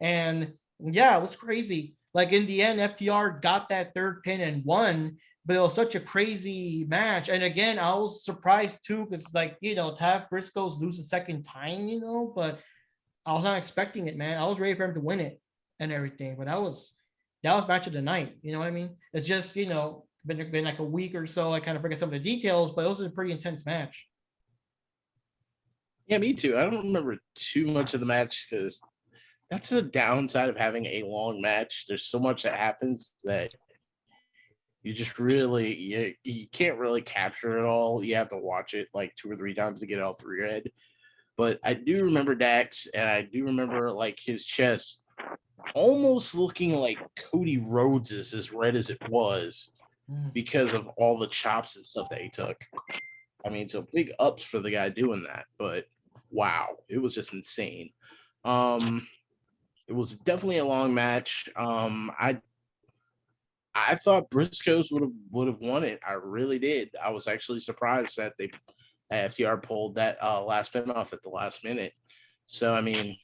and yeah, it was crazy. Like in the end, FTR got that third pin and won, but it was such a crazy match. And again, I was surprised too, because like, to have Briscoes lose a second time, but I was not expecting it, man. I was ready for him to win it and everything, but that was match of the night. You know what I mean? It's just, been like a week or so. I kind of forget some of the details, but it was a pretty intense match. Yeah, me too. I don't remember too much of the match because that's the downside of having a long match. There's so much that happens that you just really you can't really capture it all. You have to watch it like 2 or 3 times to get it all through your head. But I do remember Dax, and I do remember like his chest almost looking like Cody Rhodes's, as red as it was, because of all the chops and stuff that he took. I mean, so big ups for the guy doing that, but wow, it was just insane. It was definitely a long match. I thought Briscoes would have won it. I really did. I was actually surprised that FTR pulled that last pin off at the last minute. So I mean,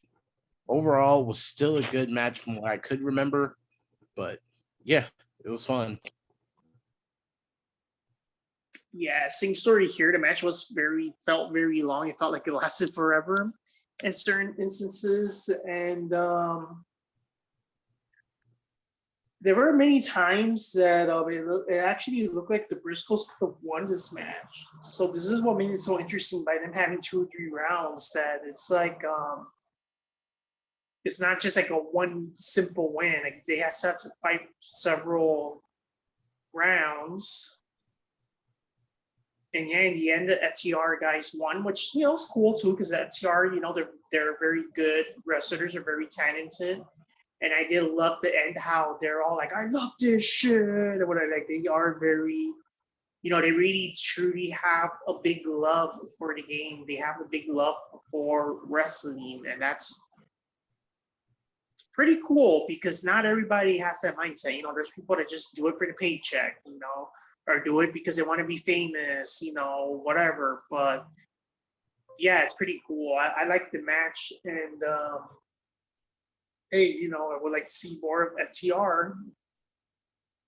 overall, was still a good match from what I could remember. But yeah, it was fun. Yeah, same story here. The match felt very long. It felt like it lasted forever in certain instances, and there were many times that it actually looked like the Briscoes could have won this match. So this is what made it so interesting by them having 2 or 3 rounds. That it's like it's not just like a one simple win. Like they had to fight several rounds. And yeah, in the end, the FTR guys won, which is cool too, because FTR, they're very good wrestlers, are very talented. And I did love the end how they're all like, I love this shit. Or whatever. Like they are very, they really truly have a big love for the game. They have a big love for wrestling. And that's pretty cool because not everybody has that mindset. There's people that just do it for the paycheck, or do it because they want to be famous, whatever. But yeah, it's pretty cool. I like the match, and hey, I would like to see more of FTR.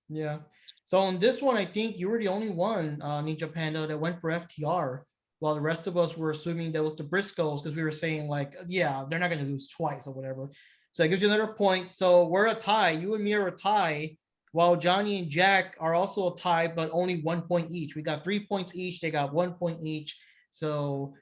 Yeah. So on this one, I think you were the only one, Ninja Panda, that went for FTR, while the rest of us were assuming that was the Briscoes because we were saying like, yeah, they're not going to lose twice or whatever. So it gives you another point. So we're a tie. You and me are a tie, while Johnny and Jack are also a tie, but only 1 point each. We got 3 points each. They got 1 point each. So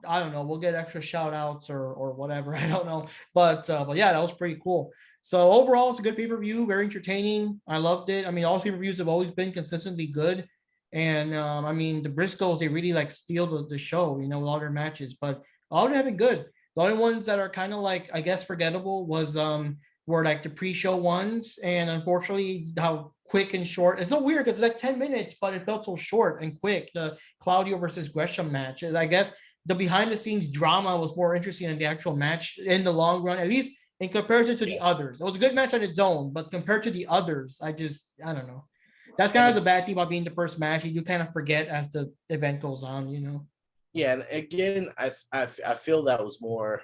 I don't know. We'll get extra shout outs or whatever. I don't know. But yeah, that was pretty cool. So overall, it's a good pay-per-view, very entertaining. I loved it. I mean, all pay-per-views have always been consistently good. And I mean, the Briscoes, they really like steal the show, with all their matches. But all of them have been good. The only ones that are kind of like, I guess, forgettable were like the pre-show ones. And unfortunately, how quick and short. It's so weird because it's like 10 minutes, but it felt so short and quick. The Claudio versus Gresham match. I guess the behind-the-scenes drama was more interesting than the actual match in the long run, at least in comparison to the others. It was a good match on its own, but compared to the others, I don't know. That's kind of the bad thing about being the first match. You kind of forget as the event goes on, Yeah, and again, I feel that was more,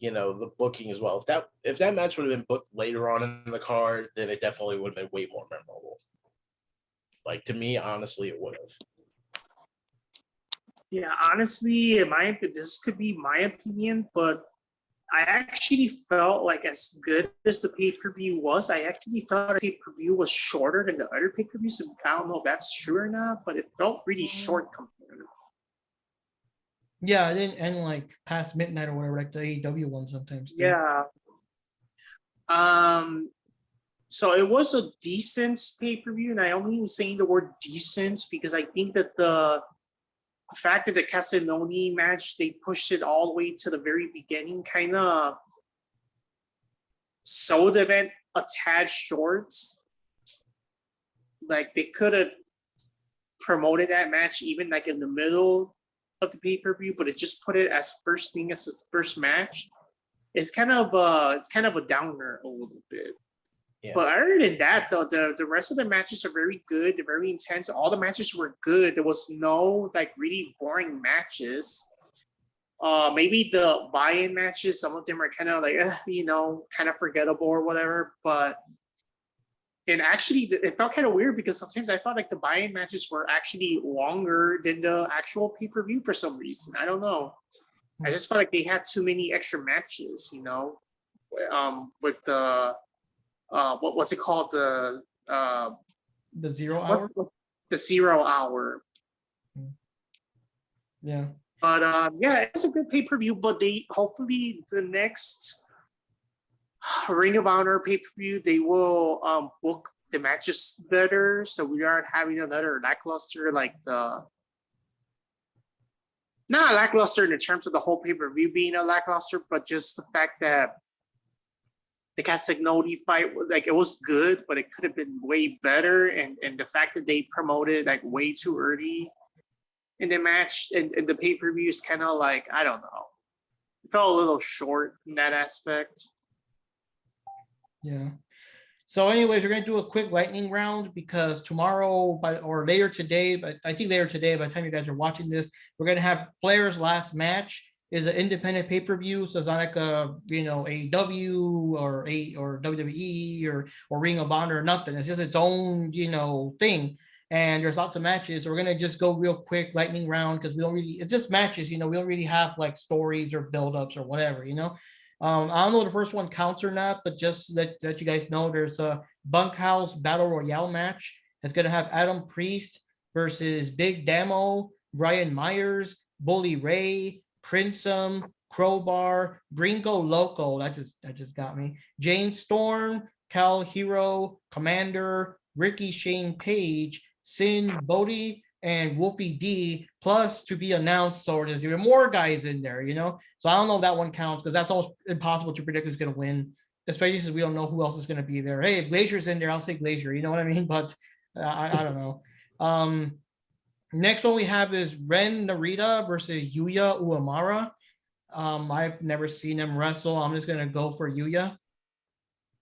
the booking as well. If that match would have been booked later on in the card, then it definitely would have been way more memorable. Like to me, honestly, it would have. Yeah, honestly, this could be my opinion, but I actually felt like as good as the pay-per-view was, I actually felt the pay-per-view was shorter than the other pay-per-views. I don't know if that's true or not, but it felt really short compared. Yeah, it didn't end like past midnight or whatever, like the AEW one sometimes. Yeah. So it was a decent pay-per-view, and I only saying the word decent because I think that the fact that the Castanoli match, they pushed it all the way to the very beginning, kind of sold the event a tad short. Like they could have promoted that match even like in the middle of the pay-per-view, but it just put it as first thing as its first match. It's kind of a downer a little bit. Yeah. But other than that, though, the rest of the matches are very good. They're very intense. All the matches were good. There was no like really boring matches. Maybe the buy-in matches, some of them are kind of like, kind of forgettable or whatever. And actually, it felt kind of weird because sometimes I felt like the buy-in matches were actually longer than the actual pay-per-view for some reason. I don't know. I just felt like they had too many extra matches, with the what's it called, the 0 hour. The 0 hour. Yeah. But yeah, it's a good pay-per-view. But hopefully the next Ring of Honor pay-per-view, they will book the matches better, so we aren't having another lackluster not lackluster in terms of the whole pay-per-view being a lackluster, but just the fact that the Castagnoli fight, like, it was good, but it could have been way better, and the fact that they promoted like way too early in the match and the pay-per-view is kind of like, I don't know, it felt a little short in that aspect. Yeah. So anyways, we're going to do a quick lightning round because tomorrow or later today, but I think later today, by the time you guys are watching this, we're going to have Flair's last match. Is an independent pay-per-view, so it's not like a AEW or WWE or Ring of Honor or nothing. It's just its own thing. and there's lots of matches. So we're gonna just go real quick, lightning round, because we don't really. It's just matches, we don't really have like stories or buildups or whatever. I don't know if the first one counts or not, but just let you guys know, there's a bunkhouse battle royale match. It's gonna have Adam Priest versus Big Damo, Brian Myers, Bully Ray, Princem, Crowbar, Gringo Loco. That just got me. James Storm, Cal Hero, Commander, Ricky Shane Page, Sin Bodie, and Whoopi D, plus to be announced. So there's even more guys in there, So I don't know if that one counts, because that's almost impossible to predict who's going to win, especially since we don't know who else is going to be there. Hey, if Glacier's in there, I'll say Glacier. You know what I mean? But I don't know. Next one we have is Ren Narita versus Yuya Uemura. I've never seen him wrestle. I'm just going to go for Yuya.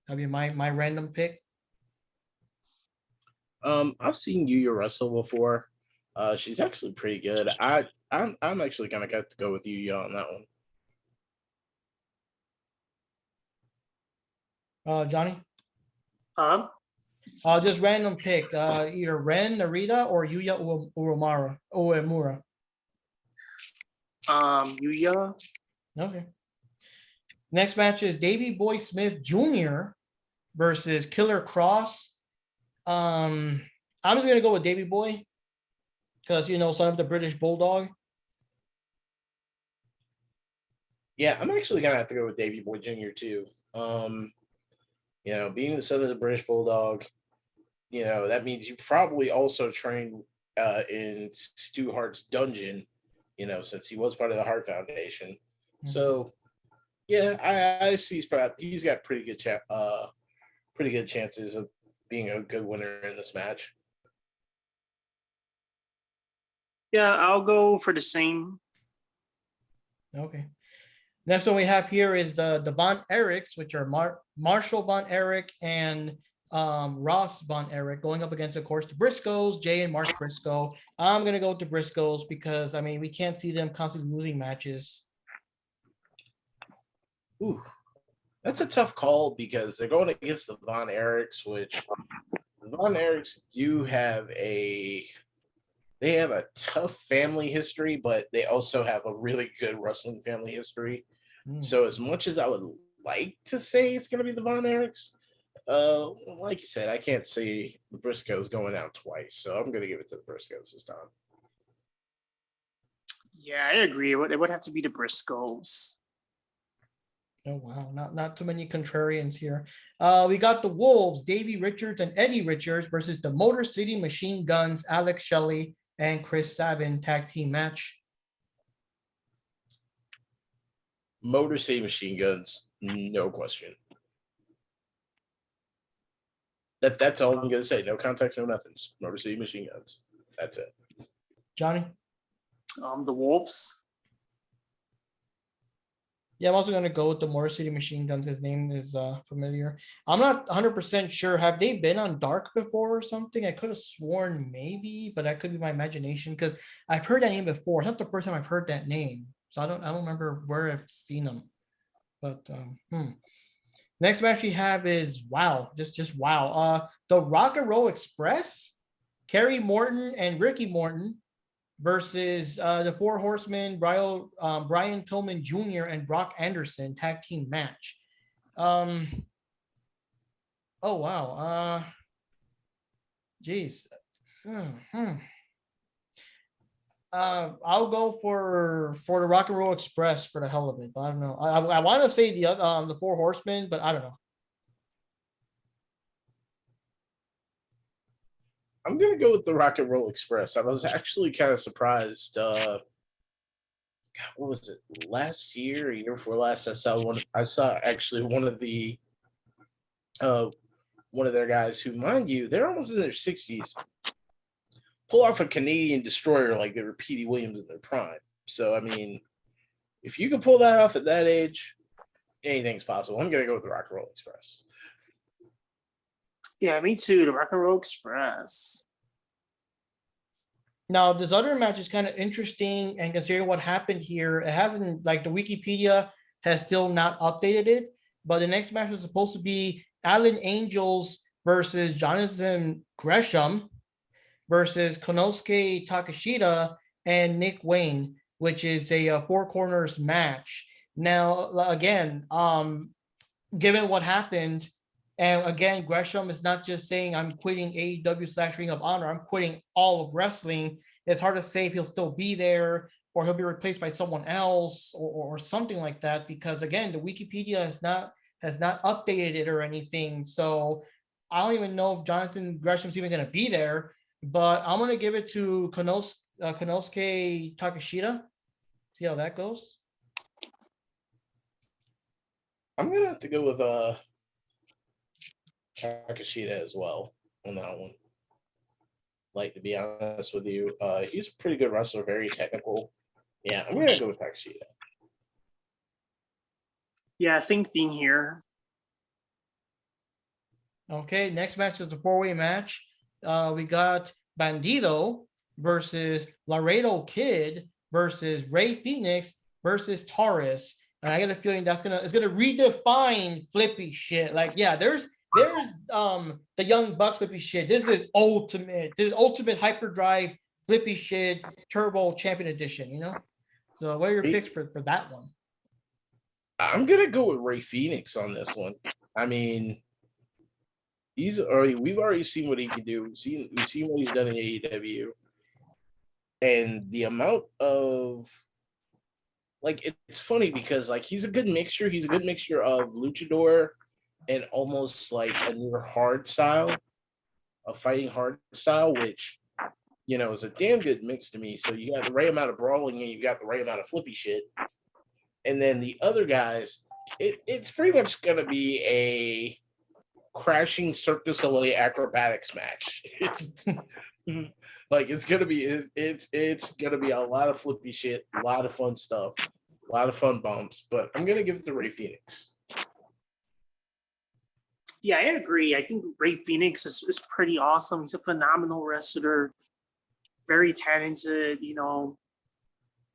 That'll be my random pick. I've seen Yuya wrestle before. She's actually pretty good. I'm actually gonna get to go with Yuya on that one. Johnny? Huh? Just random pick. Either Ren Narita or Yuya Uemura. Yuya. Okay. Next match is Davey Boy Smith Jr. versus Killer Cross. I'm just gonna go with Davey Boy, because son of the British Bulldog. Yeah, I'm actually gonna have to go with Davey Boy Jr. too. Being the son of the British Bulldog, that means you probably also trained in Stu Hart's dungeon, since he was part of the Hart Foundation. Mm-hmm. So yeah, I see he's got pretty good chances of being a good winner in this match. Yeah, I'll go for the same. Okay. Next one we have here is the Von Erichs, which are Marshall Von Erich and Ross Von Erich, going up against, of course, the Briscoes, Jay and Mark Briscoe. I'm going to go with the Briscoes because, we can't see them constantly losing matches. Ooh, that's a tough call because they're going against the Von Erichs, which the Von Erichs do have a tough family history, but they also have a really good wrestling family history. So as much as I would like to say it's going to be the Von Erichs, like you said, I can't see the Briscoes going down twice. So I'm going to give it to the Briscoes this time. Yeah, I agree. It would have to be the Briscoes. Oh, wow. Not too many contrarians here. We got the Wolves, Davey Richards and Eddie Richards versus the Motor City Machine Guns, Alex Shelley and Chris Sabin tag team match. Motor City Machine Guns, no question. That's all I'm going to say. No context, no nothing. Just Motor City Machine Guns. That's it. Johnny? The Wolves. Yeah, I'm also going to go with the Motor City Machine Guns. His name is familiar. I'm not 100% sure. Have they been on Dark before or something? I could have sworn maybe, but that could be my imagination because I've heard that name before. It's not the first time I've heard that name. So I don't remember where I've seen them. But next match we have is wow, just wow. The Rock and Roll Express, Kerry Morton and Ricky Morton versus the Four Horsemen, Brian Pillman Jr. and Brock Anderson tag team match. Oh wow. Geez. I'll go for the Rock and Roll Express for the hell of it. But I don't know. I want to say the Four Horsemen, but I don't know. I'm gonna go with the Rock and Roll Express. I was actually kind of surprised. God, what was it? Last year, a year before last, I saw actually one of their guys who, mind you, they're almost in their 60s. Pull off a Canadian destroyer like they were Petey Williams in their prime. So, if you can pull that off at that age, anything's possible. I'm going to go with the Rock and Roll Express. Yeah, me too. The Rock and Roll Express. Now, this other match is kind of interesting, and considering what happened here, it hasn't, like the Wikipedia has still not updated it, but the next match was supposed to be Alan Angels versus Jonathan Gresham. versus Konosuke Takeshita and Nick Wayne, which is a four corners match. Now, again, given what happened, and again, Gresham is not just saying I'm quitting AEW / Ring of Honor, I'm quitting all of wrestling. It's hard to say if he'll still be there or he'll be replaced by someone else or something like that, because again, the Wikipedia has not updated it or anything. So I don't even know if Jonathan Gresham's even going to be there, but I'm going to give it to Konosuke Takeshita. See how that goes. I'm gonna have to go with Takeshita as well on that one. Like, to be honest with you, he's a pretty good wrestler, very technical. Yeah, I'm gonna go with Takeshita. Yeah, same thing here. Okay, next match is the four-way match. We got Bandido versus Laredo Kid versus Ray Phoenix versus Taurus. And I get a feeling it's gonna redefine flippy shit. Like, yeah, there's the Young Bucks flippy shit. This is ultimate hyperdrive flippy shit turbo champion edition, you know? So what are your picks for that one? I'm gonna go with Ray Phoenix on this one. I mean, we've already seen what he can do. We've seen what he's done in AEW. And the amount of, like, it's funny because, like, he's a good mixture. He's a good mixture of luchador and almost like a near hard style, a fighting hard style, which, you know, is a damn good mix to me. So you got the right amount of brawling and you got the right amount of flippy shit. And then the other guys, it's pretty much going to be a crashing Cirque du Soleil acrobatics match. Like, it's gonna be a lot of flippy shit, a lot of fun stuff, a lot of fun bumps. But I'm gonna give it to Ray Phoenix. Yeah, I agree. I think Ray Phoenix is pretty awesome. He's a phenomenal wrestler, very talented. You know,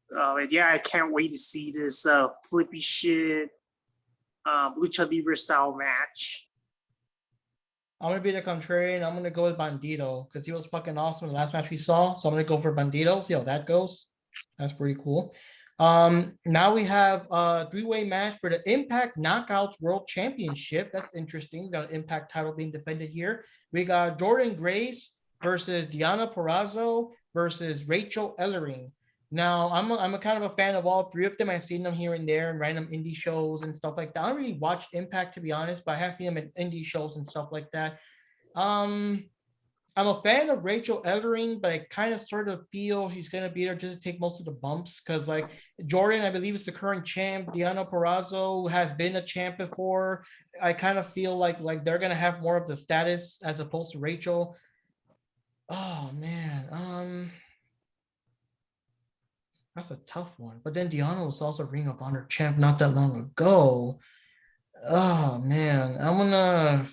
and yeah, I can't wait to see this flippy shit lucha libre style match. I'm gonna be the contrarian. I'm gonna go with Bandido because he was fucking awesome in the last match we saw. So I'm gonna go for Bandido. See how that goes. That's pretty cool. Now we have a three-way match for the Impact Knockouts World Championship. That's interesting. We got an Impact title being defended here. We got Jordan Grace versus Diana Purrazzo versus Rachel Ellering. Now, I'm a kind of a fan of all three of them. I've seen them here and there in random indie shows and stuff like that. I don't really watch Impact, to be honest, but I have seen them in indie shows and stuff like that. I'm a fan of Rachel Ellering, but I kind of sort of feel she's going to be there just to take most of the bumps because, like, Jordan, I believe, is the current champ. Diana Purrazzo has been a champ before. I kind of feel like they're going to have more of the status as opposed to Rachel. Oh, man. That's a tough one. But then Diana was also Ring of Honor champ not that long ago. Oh, man. I'm gonna...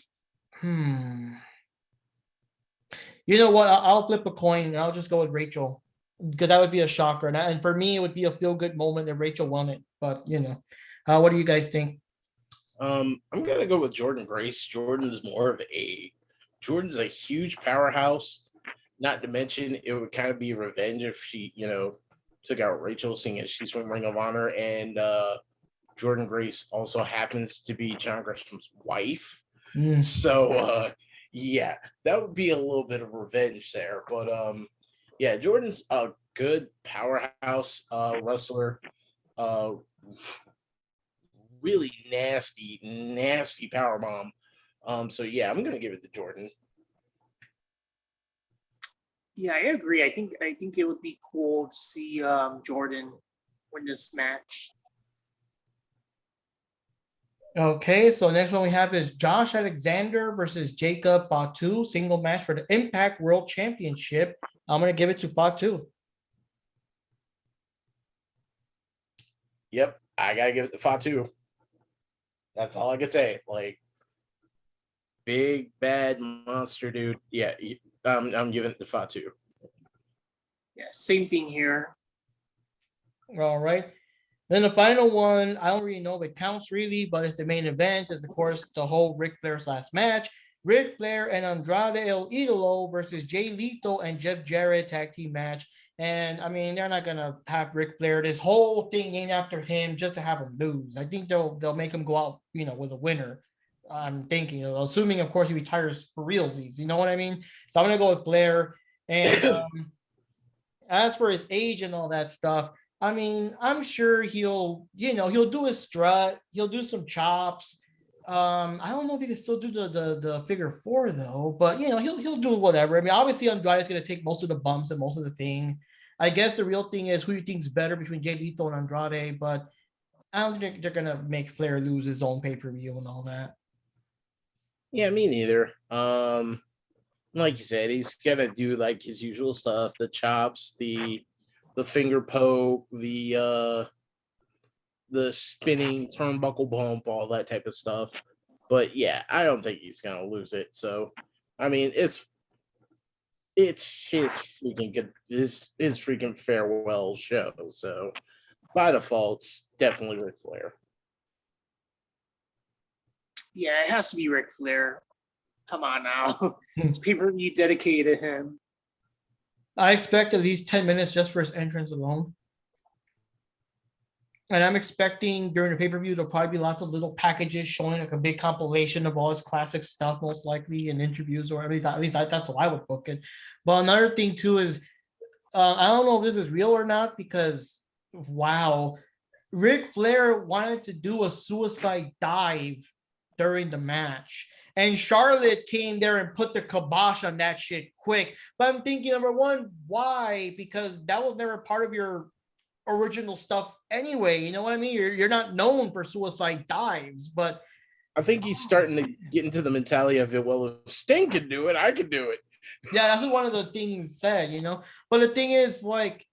You know what? I'll flip a coin and I'll just go with Rachel because that would be a shocker. And for me, it would be a feel-good moment if Rachel won it. But, you know, what do you guys think? I'm going to go with Jordan Grace. Jordan's a huge powerhouse. Not to mention, it would kind of be revenge if she, you know, took out Rachel, seeing as she's from Ring of Honor, and Jordan Grace also happens to be John Gresham's wife. So, yeah, that would be a little bit of revenge there. But, yeah, Jordan's a good powerhouse wrestler. Really nasty powerbomb. So, yeah, I'm going to give it to Jordan. Yeah, I agree. I think it would be cool to see Jordan win this match. Okay, so next one we have is Josh Alexander versus Jacob Batu, single match for the Impact World Championship. I'm gonna give it to Batu. Yep, I gotta give it to Fatu. That's all I could say. Like, big bad monster dude. Yeah. I'm giving it to Fatu. Yeah, same thing here. All right. Then the final one, I don't really know if it counts really, but it's the main event. It's, of course, the whole Ric Flair's last match. Ric Flair and Andrade El Idolo versus Jay Lethal and Jeff Jarrett tag team match. And I mean, they're not gonna have Ric Flair this whole thing named after him just to have him lose. I think they'll make him go out, with a winner. I'm thinking, assuming of course he retires for realsies. You know what I mean? So I'm gonna go with Flair. And as for his age and all that stuff, I mean, I'm sure he'll do his strut, he'll do some chops. I don't know if he can still do the figure four though, but he'll do whatever. I mean, obviously Andrade's gonna take most of the bumps and most of the thing. I guess the real thing is who you think's better between Jay Lethal and Andrade, but I don't think they're gonna make Flair lose his own pay-per-view and all that. Yeah, me neither. Like you said, he's gonna do like his usual stuff, the chops, the finger poke, the spinning turnbuckle bump, all that type of stuff. But yeah, I don't think he's gonna lose it. So I mean, it's his freaking farewell show. So by default, it's definitely Ric Flair. Yeah, it has to be Ric Flair. Come on now. It's pay-per-view dedicated to him. I expect at least 10 minutes just for his entrance alone. And I'm expecting during the pay-per-view there'll probably be lots of little packages showing like a big compilation of all his classic stuff, most likely in interviews, or at least that's how I would book it. But another thing too is I don't know if this is real or not, because wow, Ric Flair wanted to do a suicide dive during the match. And Charlotte came there and put the kibosh on that shit quick. But I'm thinking, number one, why? Because that was never part of your original stuff anyway. You know what I mean? You're not known for suicide dives, but I think he's starting to get into the mentality of it. Well, if Sting can do it, I can do it. Yeah, that's what one of the things said, But the thing is, like,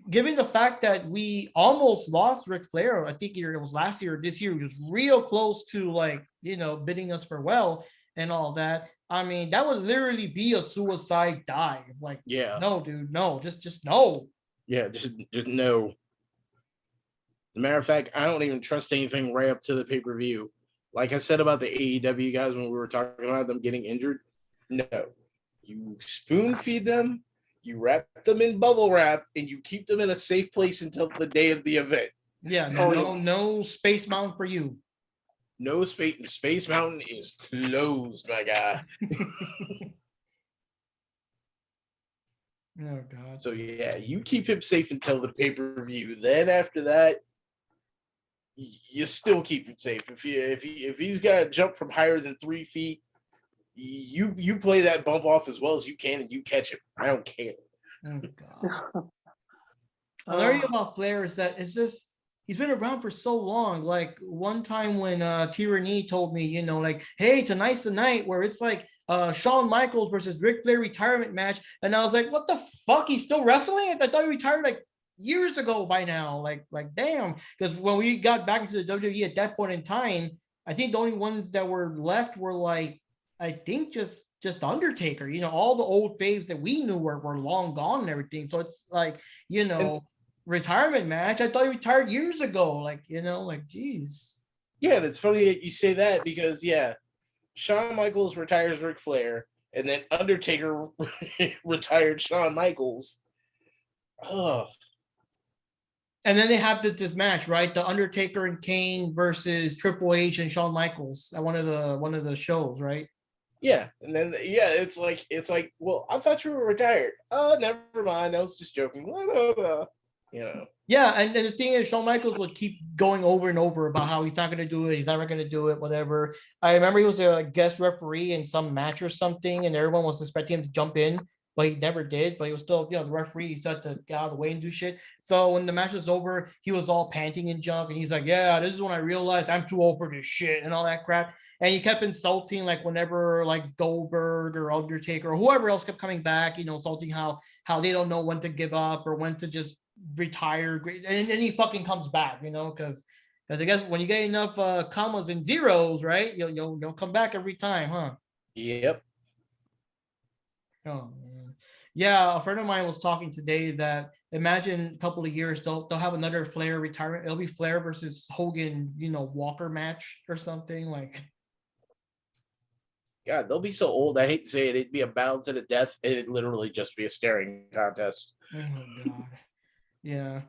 given the fact that we almost lost Ric Flair, I think it was last year or this year, was real close to like, bidding us farewell and all that. I mean, that would literally be a suicide dive. Like, yeah, no, dude, no, just no. Yeah, just no. As a matter of fact, I don't even trust anything right up to the pay-per-view. Like I said about the AEW guys when we were talking about them getting injured, no. You spoon feed them, you wrap them in bubble wrap, and you keep them in a safe place until the day of the event. Yeah, no Space Mountain for you. No Space Mountain is closed, my guy. Oh God. So yeah, you keep him safe until the pay-per-view. Then after that, you still keep him safe. If he's got to jump from higher than 3 feet, you play that bump off as well as you can and you catch him. I don't care. Oh God. Another thing about Flair is that it's just he's been around for so long. Like one time when Tyranny told me, like, hey, tonight's the night where it's like Shawn Michaels versus Ric Flair retirement match, and I was like, what the fuck? He's still wrestling? I thought he retired like years ago by now. Like damn. Because when we got back into the WWE at that point in time, I think the only ones that were left were like, I think just Undertaker. All the old faves that we knew were long gone and everything. So it's like, retirement match. I thought he retired years ago. Like, geez. Yeah, and it's funny that you say that because Shawn Michaels retires Ric Flair, and then Undertaker retired Shawn Michaels. Oh. And then they have this match, right? The Undertaker and Kane versus Triple H and Shawn Michaels at one of the shows, right? Yeah, and then it's like, well, I thought you were retired. Oh, never mind. I was just joking. Yeah, and the thing is, Shawn Michaels would keep going over and over about how he's not going to do it. He's never going to do it, whatever. I remember he was a guest referee in some match or something, and everyone was expecting him to jump in, but he never did. But he was still, the referee. He started to get out of the way and do shit. So when the match was over, he was all panting and junk, and he's like, "Yeah, this is when I realized I'm too old for this shit and all that crap." And he kept insulting, like whenever like Goldberg or Undertaker or whoever else kept coming back, insulting how they don't know when to give up or when to just retire, and then he fucking comes back, because I guess when you get enough commas and zeros, right, you'll come back every time, huh? Yep. Oh man. Yeah, a friend of mine was talking today that imagine a couple of years they'll have another Flair retirement. It'll be Flair versus Hogan, Walker match or something like. God, they'll be so old. I hate to say it. It'd be a battle to the death. It'd literally just be a staring contest. Oh God. Yeah.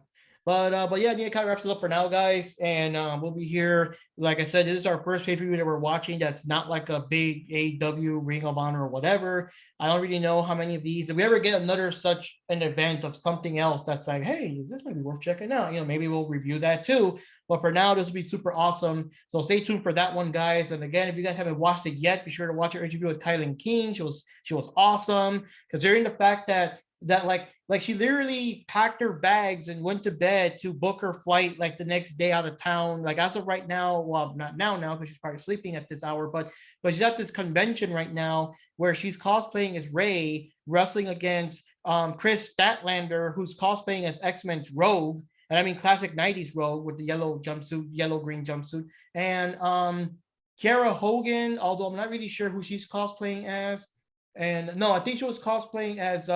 But yeah, Nia kind of wraps it up for now, guys. And we'll be here. Like I said, this is our first pay-per-view that we're watching that's not like a big AEW, Ring of Honor, or whatever. I don't really know how many of these. If we ever get another such an event of something else that's like, hey, this might be worth checking out, maybe we'll review that too. But for now, this will be super awesome. So stay tuned for that one, guys. And again, if you guys haven't watched it yet, be sure to watch our interview with Kylan King. She was awesome, considering the fact that like she literally packed her bags and went to bed to book her flight like the next day out of town. Like as of right now, well, not now because she's probably sleeping at this hour, but she's at this convention right now where she's cosplaying as Ray, wrestling against Chris Statlander, who's cosplaying as X-Men's Rogue. And I mean classic 90s Rogue with the yellow green jumpsuit. And Kiara Hogan, although I'm not really sure who she's cosplaying as. And no, I think she was cosplaying as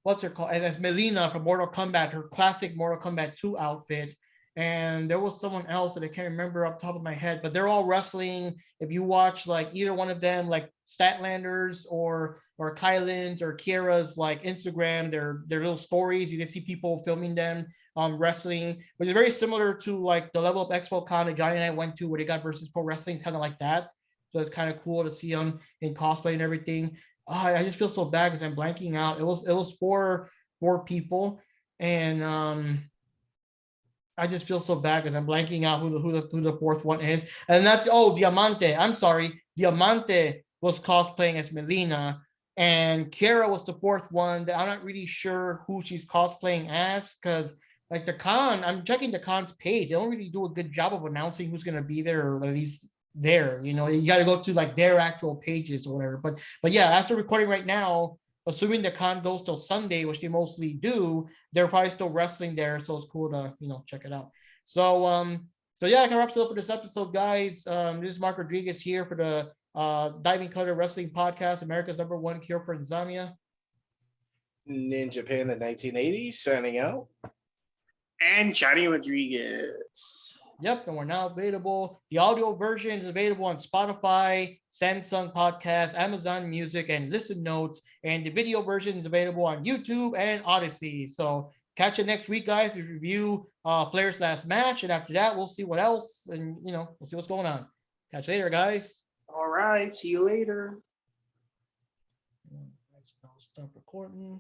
what's her called? As Melina from Mortal Kombat, her classic Mortal Kombat 2 outfit. And there was someone else that I can't remember off the top of my head, but they're all wrestling. If you watch like either one of them, like Statlanders or Kylan's or Kiera's like Instagram, their little stories, you can see people filming them wrestling, which is very similar to like the Level Up Expo Con that Johnny and I went to where they got Versus Pro Wrestling, kind of like that. So it's kind of cool to see them in cosplay and everything. I just feel so bad because I'm blanking out. It was four people, and I just feel so bad because I'm blanking out who the fourth one is. And that's Diamante. I'm sorry, Diamante was cosplaying as Melina, and Kiera was the fourth one. That I'm not really sure who she's cosplaying as because like the con, I'm checking the con's page. They don't really do a good job of announcing who's gonna be there, or at least there, you got to go to like their actual pages or whatever. But yeah, as they're recording right now, assuming the con goes till Sunday, which they mostly do, they're probably still wrestling there. So it's cool to check it out. So yeah, I can wrap it up with this episode, guys. This is Mark Rodriguez here for the Diving Cutter Wrestling Podcast, America's #1 cure for insomnia. Ninja Panda 1980 signing out. And Johnny Rodriguez. Yep, and we're now available. The audio version is available on Spotify, Samsung Podcast, Amazon Music, and Listen Notes. And the video version is available on YouTube and Odyssey. So catch you next week, guys. We review Flair's last match, and after that, we'll see what else, and we'll see what's going on. Catch you later, guys. All right, see you later. Stop recording.